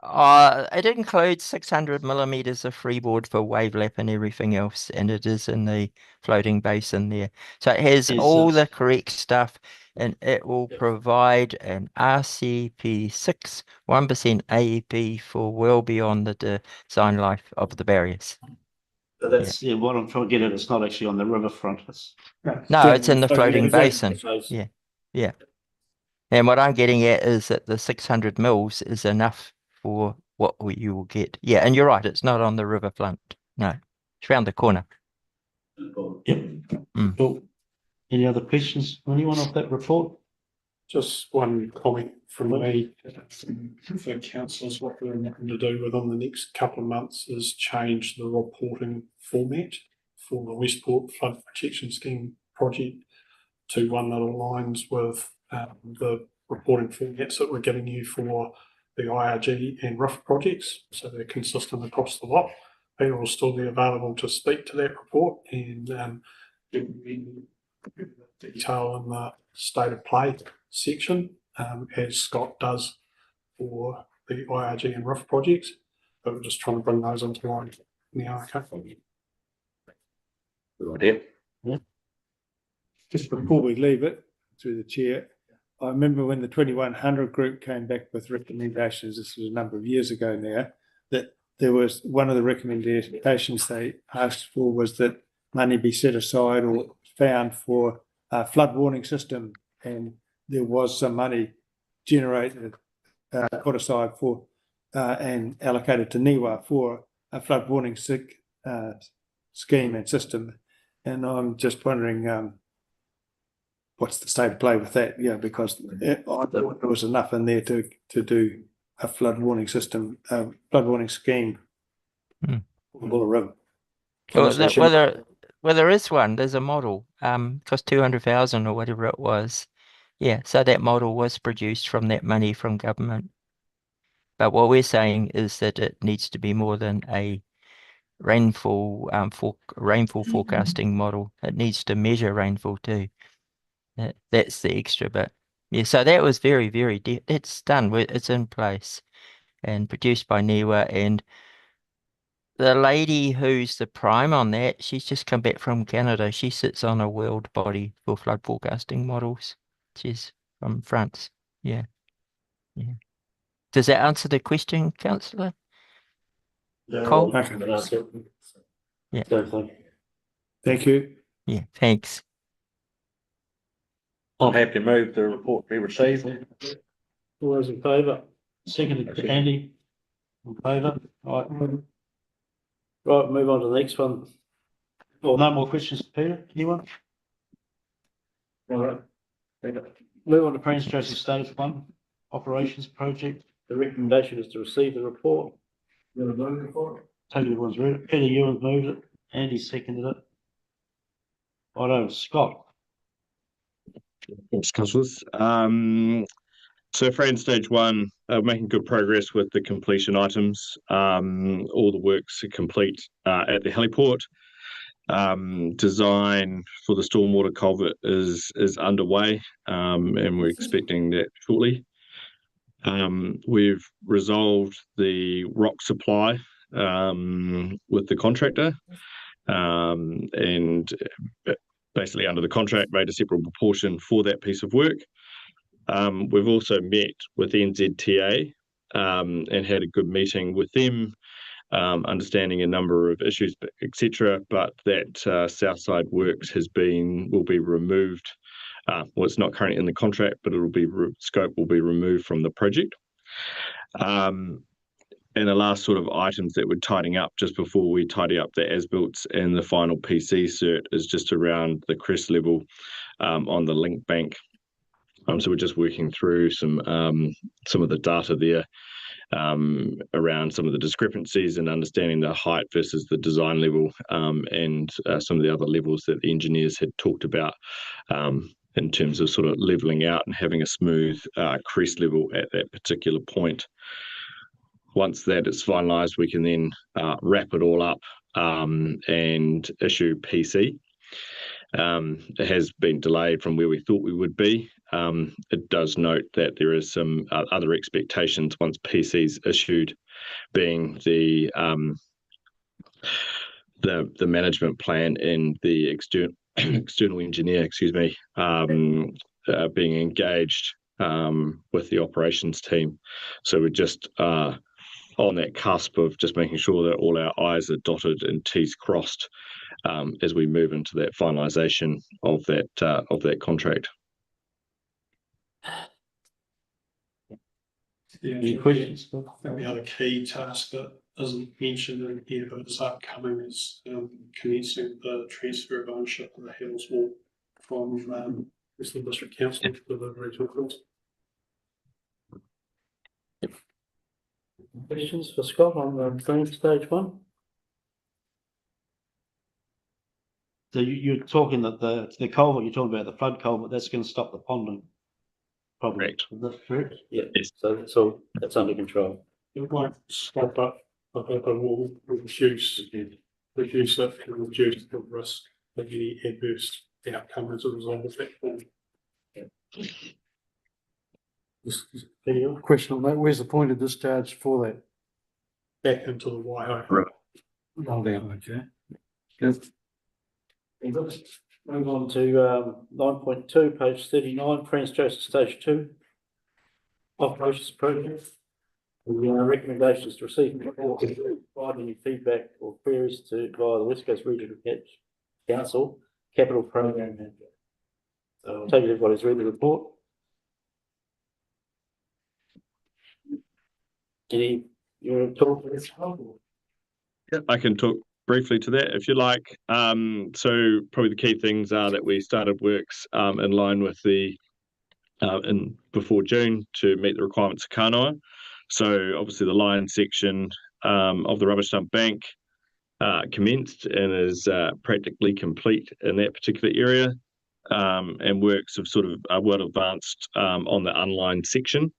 It includes 600 millimeters of freeboard for wave lap and everything else, and it is in the floating basin there. So it has all the correct stuff, and it will provide an RCP6 1% AEP for well beyond the design life of the barriers. But that's what I'm trying to get at. It's not actually on the riverfront. No, it's in the floating basin. Yeah. And what I'm getting at is that the 600 mils is enough for what you will get. Yeah, and you're right, it's not on the riverfront. No, it's around the corner. Yep. Cool. Any other questions? Anyone off that report? Just one comment from me for councillors. What we're looking to do within the next couple of months is change the reporting format for the Westport Flood Protection Scheme project to one that aligns with the reporting formats that we're giving you for the IRG and RIF projects, so they're consistent across the lot. Peter will still be available to speak to that report and give you detail in the state of play section, as Scott does for the IRG and RIF projects. But we're just trying to bring those into line now. Okay. Good idea. Yeah. just before we leave it, through the chair, I remember when the 2100 group came back with recommendations, this was a number of years ago now, that there was one of the recommendations they asked for was that money be set aside or found for a flood warning system, and there was some money generated, put aside for and allocated to NIWA for a flood warning scheme and system. And I'm just wondering what's the state of play with that? Yeah, because I thought there was enough in there to do a flood warning system, flood warning scheme. Hmm. For the Buller River. Well, there is one. There's a model. Cost 200,000 or whatever it was. Yeah, so that model was produced from that money from government. But what we're saying is that it needs to be more than a rainfall forecasting model. It needs to measure rainfall too. That's the extra bit. Yeah, so that was very, very it's done. It's in place and produced by NIWA, and the lady who's the prime on that, she's just come back from Canada. She sits on a world body for flood forecasting models. She's from France. Yeah. Yeah. Does that answer the question, Councillor? Cole? Yeah. Thank you. Yeah, thanks. I'm happy to move the report be received. All those in favour? Seconded to Andy. In favour? Right. Right, move on to the next one. Well, no more questions, Peter? Anyone? All right. Move on to Prince Joseph Stage 1, Operations Project. The recommendation is to receive the report. Totally everyone's read it. Peter Ewan's moved it. Andy seconded it. Righto, Scott. Thanks, councillors. So Fran Stage 1, making good progress with the completion items. All the works are complete at the heliport. Design for the stormwater culvert is underway, and we're expecting that shortly. We've resolved the rock supply with the contractor, and basically under the contract made a separate proportion for that piece of work. We've also met with NZTA and had a good meeting with them, understanding a number of issues, etc. But that Southside Works will be removed. Well, it's not currently in the contract, but it will be scope will be removed from the project. And the last sort of items that we're tidying up just before we tidy up the as-builts and the final PC cert is just around the crest level on the link bank. So we're just working through some of the data there around some of the discrepancies and understanding the height versus the design level, and some of the other levels that the engineers had talked about in terms of sort of leveling out and having a smooth crest level at that particular point. Once that is finalised, we can then wrap it all up and issue PC. It has been delayed from where we thought we would be. It does note that there is some other expectations once PC is issued, being the management plan and the external engineer, being engaged with the operations team. So we're just on that cusp of just making sure that all our I's are dotted and T's crossed as we move into that finalisation of that contract. Yeah, Any questions? I think the other key task that isn't mentioned in here but is upcoming is commencing the transfer of ownership of the Hills Walk from Western District Council to the Regional Council. Questions for Scott on the Prince Stage 1? So you're talking that the culvert, you're talking about the flood culvert, that's going to stop the ponding. Probably. Correct. Is that correct? Yeah, Yes. so that's under control. It won't stop up, but it will reduce it and reduce the risk of any adverse outcome as a result of that. Any other? Question on that, where's the point of discharge for that? Back into the Waiho. Roll down, okay. Good. Move on to 9.2, page 39, Franz Joseph Stage 2. Operations project. The recommendations to receive report, provide any feedback or queries to via the West Coast Regional Council Capital Program Manager. So I'll take it everybody's read the report. Any, you want to talk to this? I can talk briefly to that if you like. So probably the key things are that we started works in line with the before June to meet the requirements of Kanoa. So obviously the line section of the rubbish dump bank commenced and is practically complete in that particular area, and works have sort of are well advanced on the unlined section.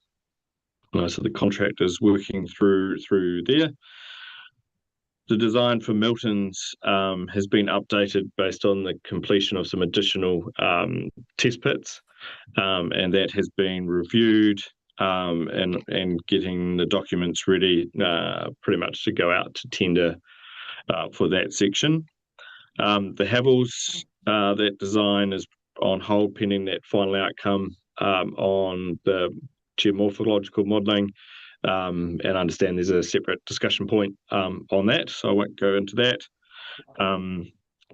So the contractor's working through there. The design for Milton's has been updated based on the completion of some additional test pits, and that has been reviewed and getting the documents ready pretty much to go out to tender for that section. The Havels, that design is on hold pending that final outcome on the geomorphological modelling. And I understand there's a separate discussion point on that, so I won't go into that.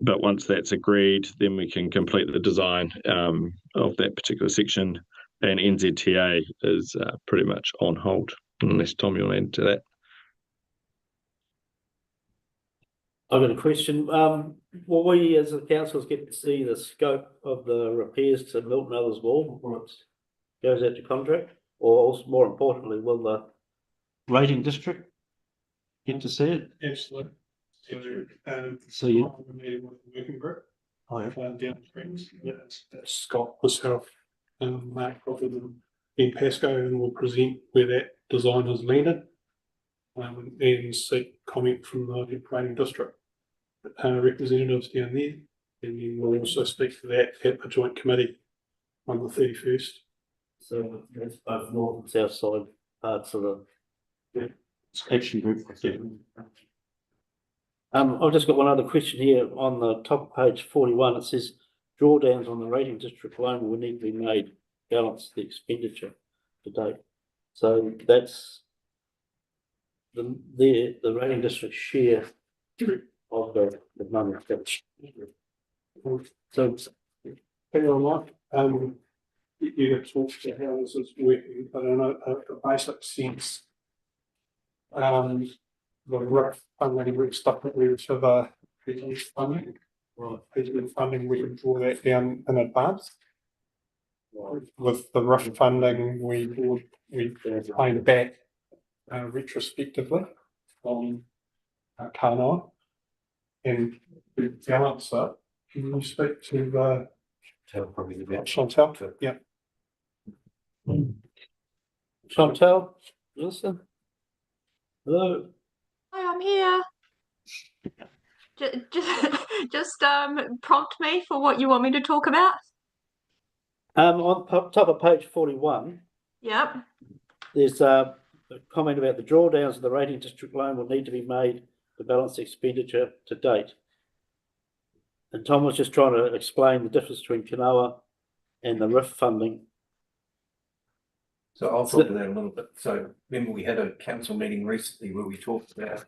But once that's agreed, then we can complete the design of that particular section, and NZTA is pretty much on hold, unless Tom, you'll add to that. I've got a question. Will we as the councils get to see the scope of the repairs to Milton Others Wall before it goes out to contract? Or also, more importantly, will the rating district get to see it? Absolutely. So you, Meeting with the working group. oh, yeah. Downstream. Yeah, that's Scott, myself, and Mark Crawford and Ben Pascoe, and we'll present where that design has landed. And seek comment from the operating district representatives down there. And then we'll also speak to that at the joint committee on the 31st. So that's both north and south side parts of the action group. I've just got one other question here on the top of page 41. It says drawdowns on the rating district loan will need to be made, balance the expenditure to date. So that's the rating district share of the money. So Hang on, you have talked about how this is working, but in a basic sense, the RIF funding stuff that we receive PG funding. Right, PG funding, we can draw that down in advance. With the RIF funding, we pay back retrospectively on Kanoa, and we balance it. Can you speak to probably about Chantal? Yeah. Chantal, listen. Hello. Hi, I'm here. Just prompt me for what you want me to talk about. On top of page 41. Yep. There's a comment about the drawdowns of the rating district loan will need to be made to balance expenditure to date. And Tom was just trying to explain the difference between Kanoa and the RIF funding. So I'll talk to that a little bit. So remember we had a council meeting recently where we talked about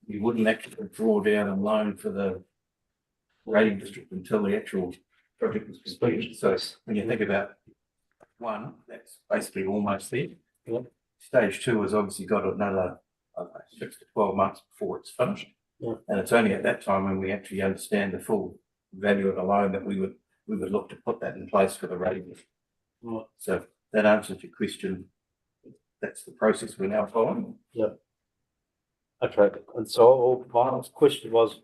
we wouldn't actually draw down a loan for the rating district until the actual project was completed. So when you think about one, that's basically almost there. Stage 2 has obviously got another 6 to 12 months before it's finished. And it's only at that time when we actually understand the full value of the loan that we would look to put that in place for the rating district. So that answers your question. That's the process we're now following. Yep. Okay, and so my last question was,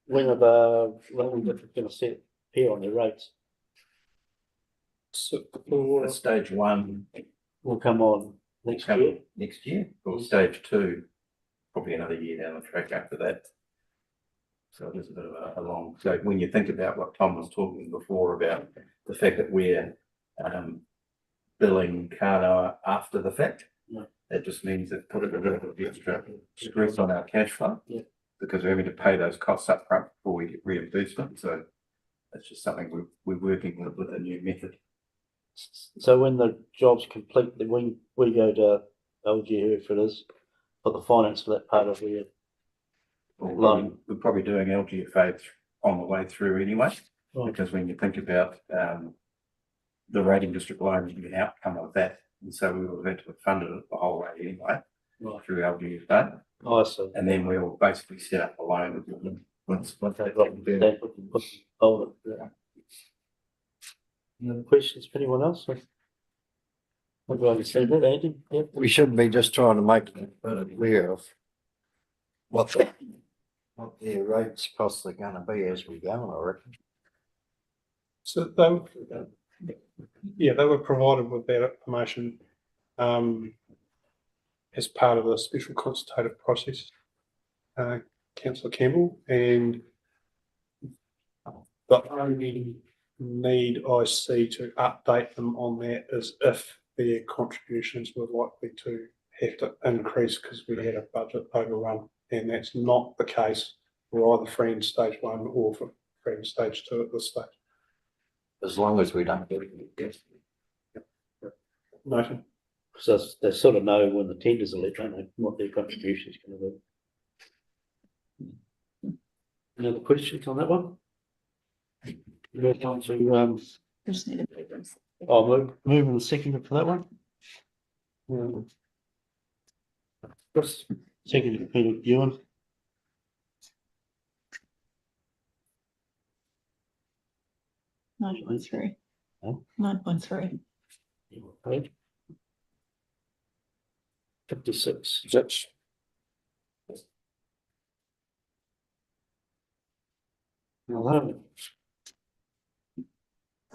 when are the rating district going to set here on their rates? So stage 1 will come on next year. Next year, or stage 2, probably another year down the track after that. So there's a bit of a long. So when you think about what Tom was talking before about the fact that we're billing Kanoa after the fact, that just means that put a bit of extra stress on our cash flow because we're having to pay those costs up front before we get reimbursement. So it's just something we're working with a new method. So when the job's complete, then we go to LG, whoever it is, for the finance for that part of the We're probably doing LGFA on the way through anyway, Right. because when you think about the rating district loan and the outcome of that, and so we will have to have funded it the whole way anyway through LGFA, I see. and then we'll basically set up the loan with them once They've got that, hold it. Any other questions for anyone else? I've already said that, Andy. Yep. We should be just trying to make it clear of what their rates costs are gonna be as we go, I reckon. So they were provided with that information as part of the special consultative process, Councillor Campbell, and the only need I see to update them on that is if their contributions were likely to have to increase because we had a budget overrun, and that's not the case for either Friend Stage 1 or for Friend Stage 2 at this stage. As long as we don't get it. Noted. So they sort of know when the tenders are let, don't they, what their contribution is going to be. Any other questions on that one? Move on to Just need a paper. I'll move in the second for that one. Chris, second, Peter Ewan. Nine point three. Huh? 9.3. 56. That's Hello.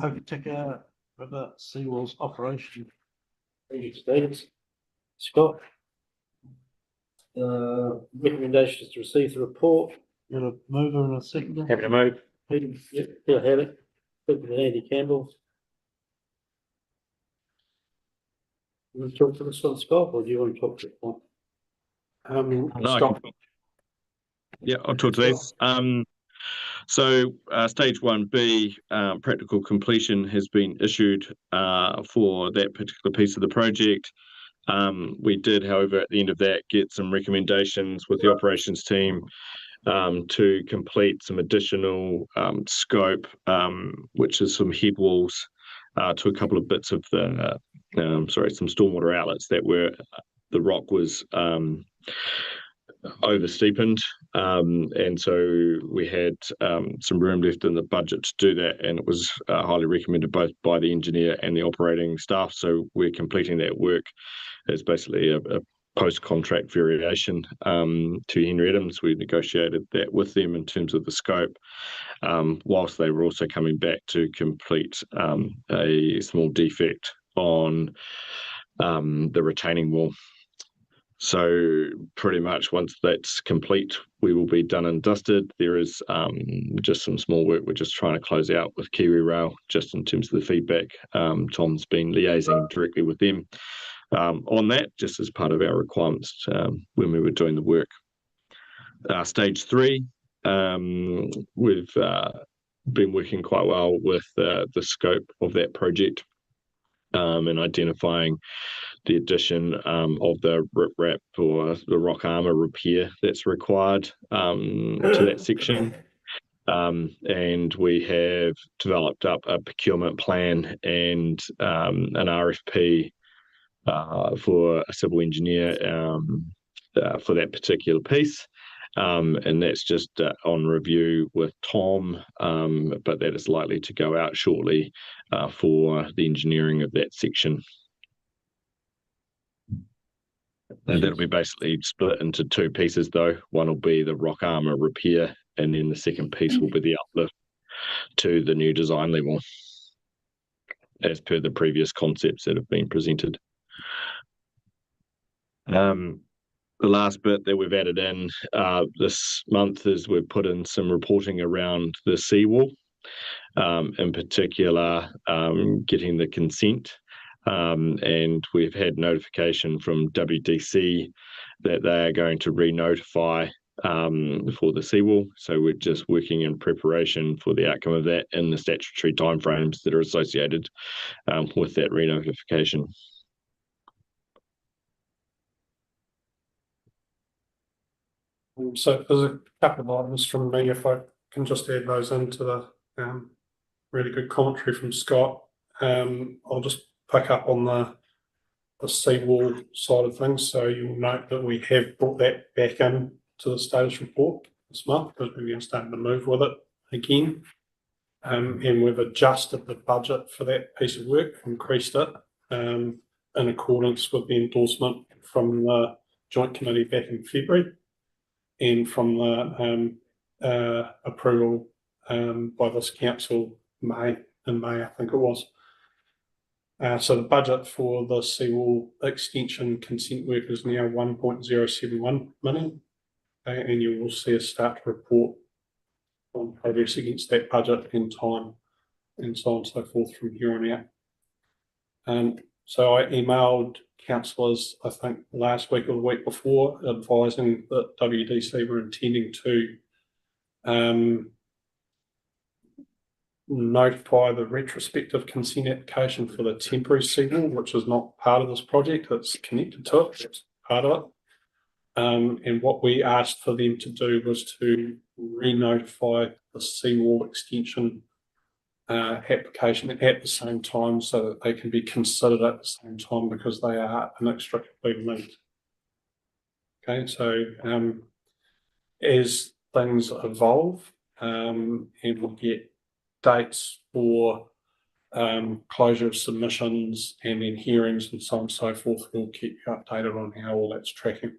Overtaker River Seawalls operation. Status. Scott. Recommendations to receive the report. You got a mover and a seconder? Happy to move. Peter, yep, Peter had it. Andy Campbell. You want to talk to this one, Scott, or do you want to talk to it? No, I Scott, can- Yeah, I'll talk to these. So stage 1B, practical completion has been issued for that particular piece of the project. We did, however, at the end of that, get some recommendations with the operations team to complete some additional scope, which is some head walls to a couple of bits of the, some stormwater outlets that were, the rock was over steepened, and so we had some room left in the budget to do that, and it was highly recommended both by the engineer and the operating staff. So we're completing that work. It's basically a post-contract variation to Henry Adams. We negotiated that with them in terms of the scope, whilst they were also coming back to complete a small defect on the retaining wall. So pretty much once that's complete, we will be done and dusted. There is just some small work we're just trying to close out with Kiwi Rail, just in terms of the feedback. Tom's been liaising directly with them on that, just as part of our requirements when we were doing the work. Stage 3, we've been working quite well with the scope of that project and identifying the addition of the riprap or the rock armor repair that's required to that section. And we have developed up a procurement plan and an RFP for a civil engineer for that particular piece. And that's just on review with Tom, but that is likely to go out shortly for the engineering of that section. And that'll be basically split into 2 pieces though. One will be the rock armor repair, and then the second piece will be the uplift to the new design level, as per the previous concepts that have been presented. The last bit that we've added in this month is we've put in some reporting around the seawall, in particular getting the consent. And we've had notification from WDC that they are going to re-notify for the seawall. So we're just working in preparation for the outcome of that in the statutory timeframes that are associated with that re-notification. So there's a couple of items from me, if I can just add those into the really good commentary from Scott. I'll just pick up on the seawall side of things. So you'll note that we have brought that back in to the status report this month because we're starting to move with it again. And we've adjusted the budget for that piece of work, increased it in accordance with the endorsement from the Joint Committee back in February and from the approval by this council in May, I think it was. So the budget for the seawall extension consent work is now 1.071 million, and you will see us start to report on progress against that budget in time and so on and so forth from here on out. So I emailed councillors, I think last week or the week before, advising that WDC were intending to notify the retrospective consent application for the temporary seawall, which is not part of this project, it's connected to it, it's part of it. And what we asked for them to do was to re-notify the seawall extension application at the same time so that they can be considered at the same time because they are inextricably linked. Okay, so as things evolve and we'll get dates for closure of submissions and then hearings and so on and so forth, we'll keep you updated on how all that's tracking.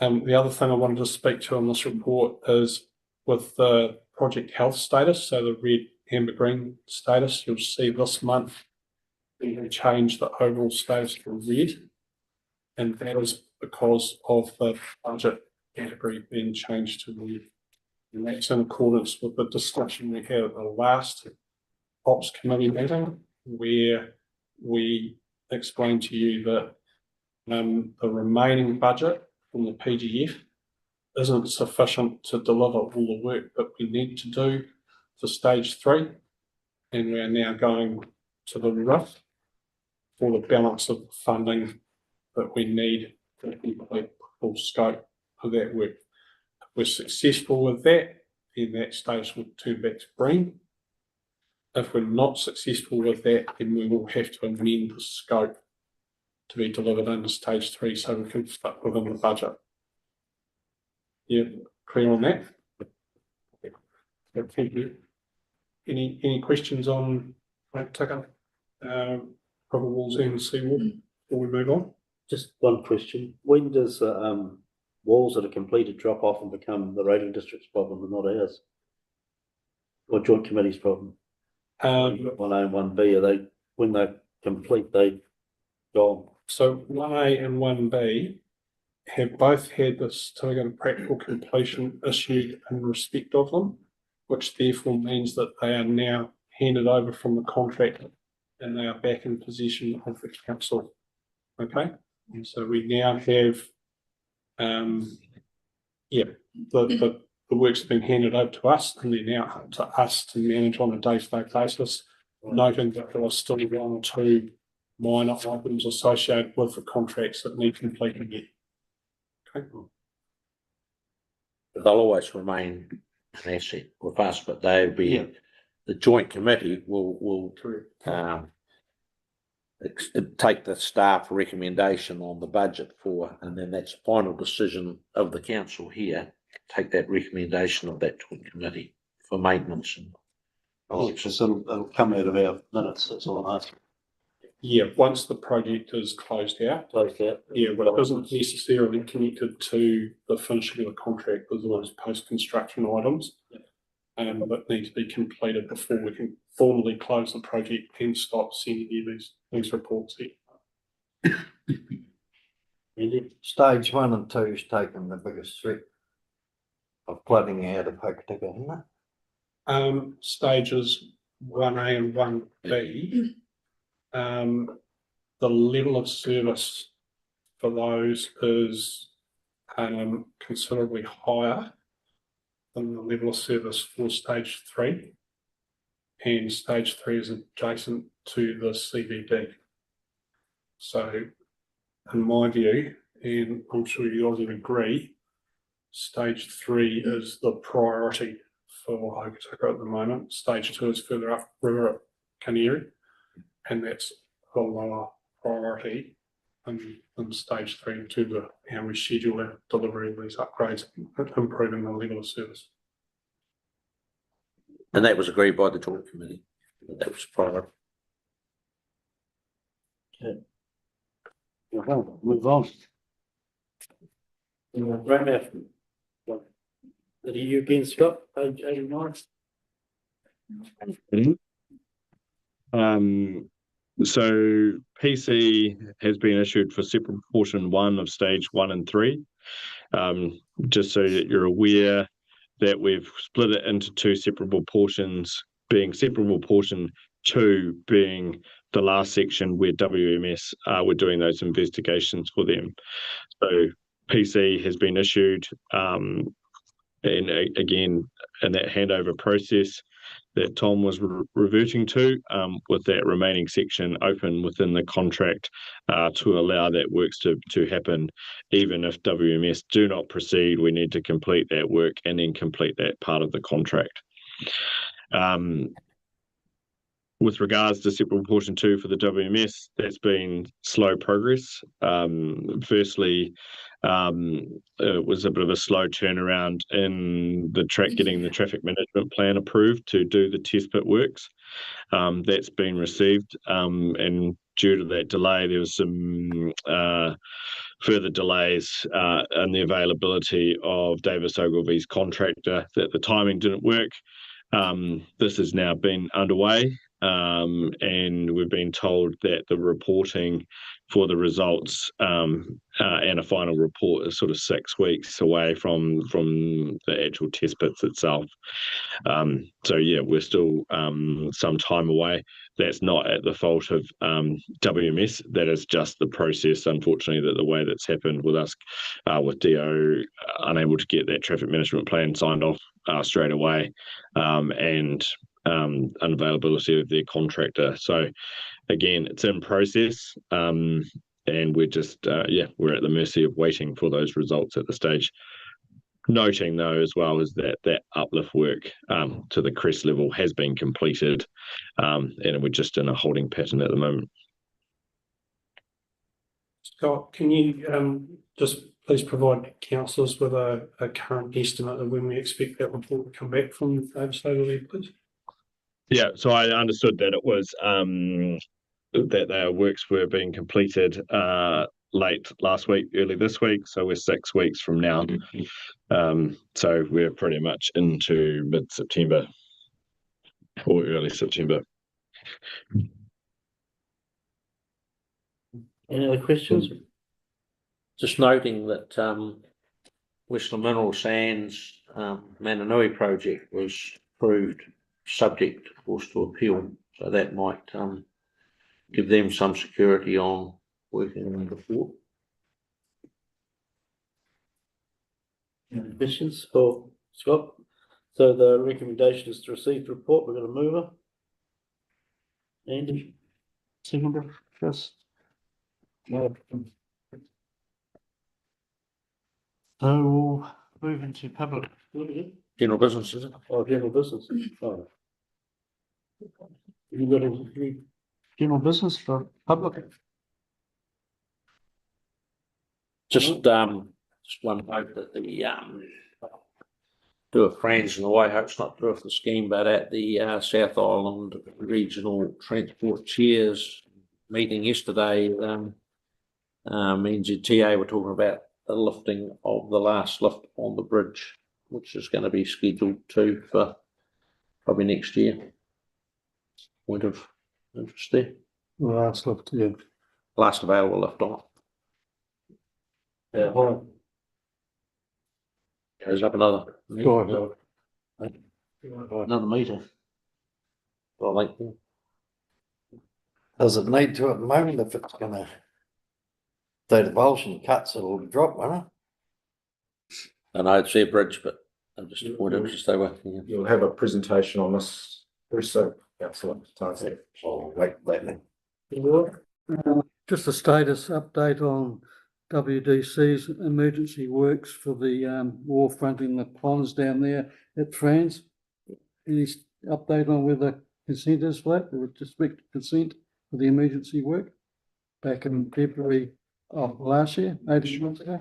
The other thing I wanted to speak to on this report is with the project health status, so the red, amber, green status, you'll see this month we have changed the overall status to red, and that is because of the budget category being changed to red. And that's in accordance with the discussion we had at the last Ops Committee meeting, where we explained to you that the remaining budget from the PGF isn't sufficient to deliver all the work that we need to do for stage 3, and we are now going to the RIF for the balance of funding that we need to complete full scope of that work. If we're successful with that, then that status will turn back to green. If we're not successful with that, then we will have to amend the scope to be delivered under stage 3 so we can fit within the budget. Yeah, clear on that? Thank you. Any questions on ticker, probables and seawall before we move on? Just one question. When does walls that are completed drop off and become the rating district's problem and not ours? Or Joint Committee's problem? 1A and 1B, are they, when they complete, they gone? So 1A and 1B have both had the certificate of practical completion issued in respect of them, which therefore means that they are now handed over from the contractor and they are back in possession of the council. Okay, and so we now have, the work's been handed over to us, and they're now up to us to manage on a day-to-day basis, noting that there are still 1 or 2 minor items associated with the contracts that need completing yet. Okay. They'll always remain an asset with us, but they'll be, the Joint Committee will take the staff recommendation on the budget for, and then that's final decision of the council here, take that recommendation of that Joint Committee for maintenance. And so it'll come out of our minutes, that's all I'm asking. Yeah, once the project is closed out. Yeah, but it isn't necessarily connected to the finishing of the contract. There's those post-construction items that need to be completed before we can formally close the project and stop sending you these reports here. Stage 1 and 2 is taking the biggest threat of flooding out of Hokitika, isn't it? Stages 1A and 1B. The level of service for those is considerably higher than the level of service for stage 3. And stage 3 is adjacent to the CBD. So in my view, and I'm sure you guys would agree, stage 3 is the priority for Hokitika at the moment. Stage 2 is further up river at Canary, and that's a lower priority than stage 3 in terms of how we schedule our delivery of these upgrades, improving the level of service. And that was agreed by the joint committee. That was prior. Okay. Well, move on. Roadmap. Are you again, Scott? Page 89? So PC has been issued for separate portion 1 of stage 1 and 3. Just so that you're aware that we've split it into 2 separable portions, being separable portion 2 being the last section where WMS we're doing those investigations for them. So PC has been issued, and again in that handover process that Tom was reverting to, with that remaining section open within the contract to allow that works to happen. Even if WMS do not proceed, we need to complete that work and then complete that part of the contract. With regards to separate portion 2 for the WMS, that's been slow progress. Firstly, it was a bit of a slow turnaround in getting the traffic management plan approved to do the test pit works. That's been received, and due to that delay, there was some further delays in the availability of Davis Ogilvy's contractor, that the timing didn't work. This has now been underway, and we've been told that the reporting for the results and a final report is sort of 6 weeks away from the actual test pits itself. So yeah, we're still some time away. That's not at the fault of WMS. That is just the process, unfortunately, that the way that's happened with us, with DO unable to get that traffic management plan signed off straight away, and unavailability of their contractor. So again, it's in process, and we're just we're at the mercy of waiting for those results at the stage. Noting though as well is that uplift work to the crest level has been completed, and we're just in a holding pattern at the moment. Scott, can you just please provide councillors with a current estimate of when we expect that report to come back from Davis Ogilvy, please? Yeah, so I understood that it was that their works were being completed late last week, early this week, so we're 6 weeks from now. So we're pretty much into mid-September or early September. Any other questions? Just noting that Western Mineral Sands Mananui project was approved, subject of course to appeal, so that might give them some security on working on the report. Any questions for Scott? So the recommendation is to receive the report. We're going to move it. Andy, seconder, Chris. No. So we'll move into public. General business, is it? Oh, general business. Oh. You got any general business for public? Just one note that the do a Franz in the way, hope's not through with the scheme, but at the South Island Regional Transport Chairs meeting yesterday, NZTA were talking about the lifting of the last lift on the bridge, which is going to be scheduled to for probably next year. Point of interest there. Last lift, yeah. Last available lift on it. Yeah, hi. Goes up another meter. Well, I think. Does it need to at the moment? If it's gonna do the Bolson cuts, it'll drop, won't it? I know it's their bridge, but I'm just more interested to stay with you. You'll have a presentation on this very soon, councillor Tyson. I'll wait that. Just a status update on WDC's emergency works for the wall fronting the ponds down there at Franz. Any update on whether consent is for that? There was just consent for the emergency work back in February of last year, 18 months ago.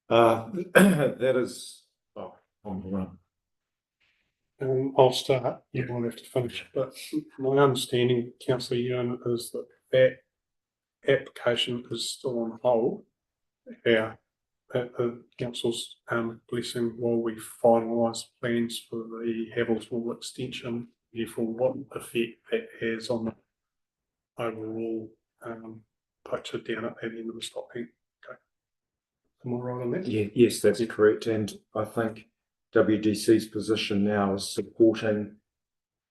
That is, on the run. I'll start, you won't have to finish, but my understanding, councillor Ewan, is that that application is still on hold. Yeah, at the council's blessing while we finalise plans for the Havelswell extension, therefore what effect that has on the overall picture down at the end of the stop bank. Okay. Am I right on that? Yeah, yes, that's correct, and I think WDC's position now is supporting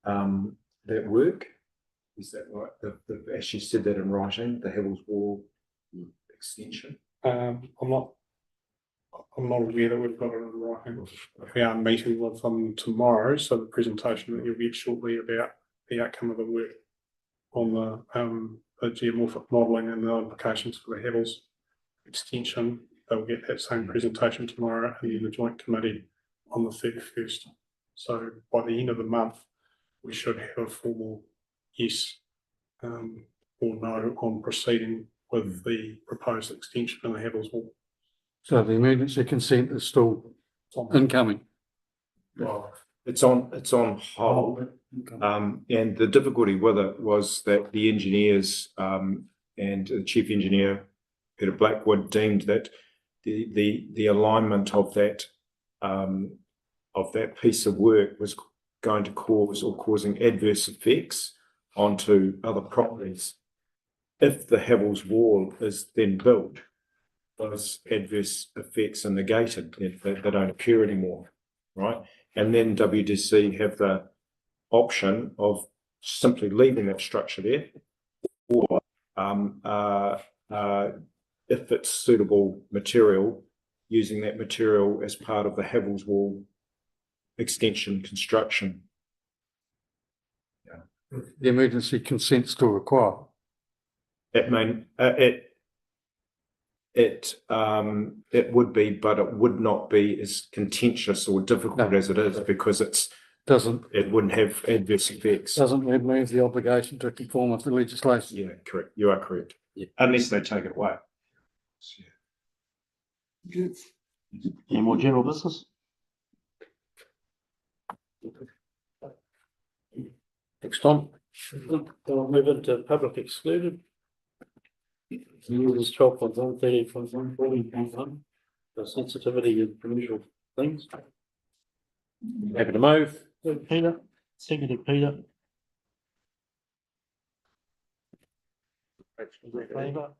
that work. Is that right? They've actually said that in writing, the Havelswell extension. I'm not aware that we've got it in writing. We are meeting with them tomorrow, so the presentation that you'll get shortly about the outcome of the work on the geomorphic modelling and the implications for the Havels extension. They'll get that same presentation tomorrow, and then the joint committee on the 31st. So by the end of the month, we should have a formal yes or no on proceeding with the proposed extension of the Havelswell. So the emergency consent is still incoming. Well, it's on hold. And the difficulty with it was that the engineers and the chief engineer, Peter Blackwood, deemed that the alignment of that piece of work was going to cause or causing adverse effects onto other properties. If the Havelswell is then built, those adverse effects are negated, they don't occur anymore, right? And then WDC have the option of simply leaving that structure there, or if it's suitable material, using that material as part of the Havelswell extension construction. The emergency consent still required. It would be, but it would not be as contentious or difficult as it is, because it wouldn't have adverse effects. Doesn't remove the obligation to conform with the legislation. Yeah, correct. You are correct. Yeah. Unless they take it away. Any more general business? Next on. We'll move into public excluded. Rules 12.1, 13.1, 14.1. The sensitivity of provincial things. Happy to move. Peter, seconded Peter. Favour?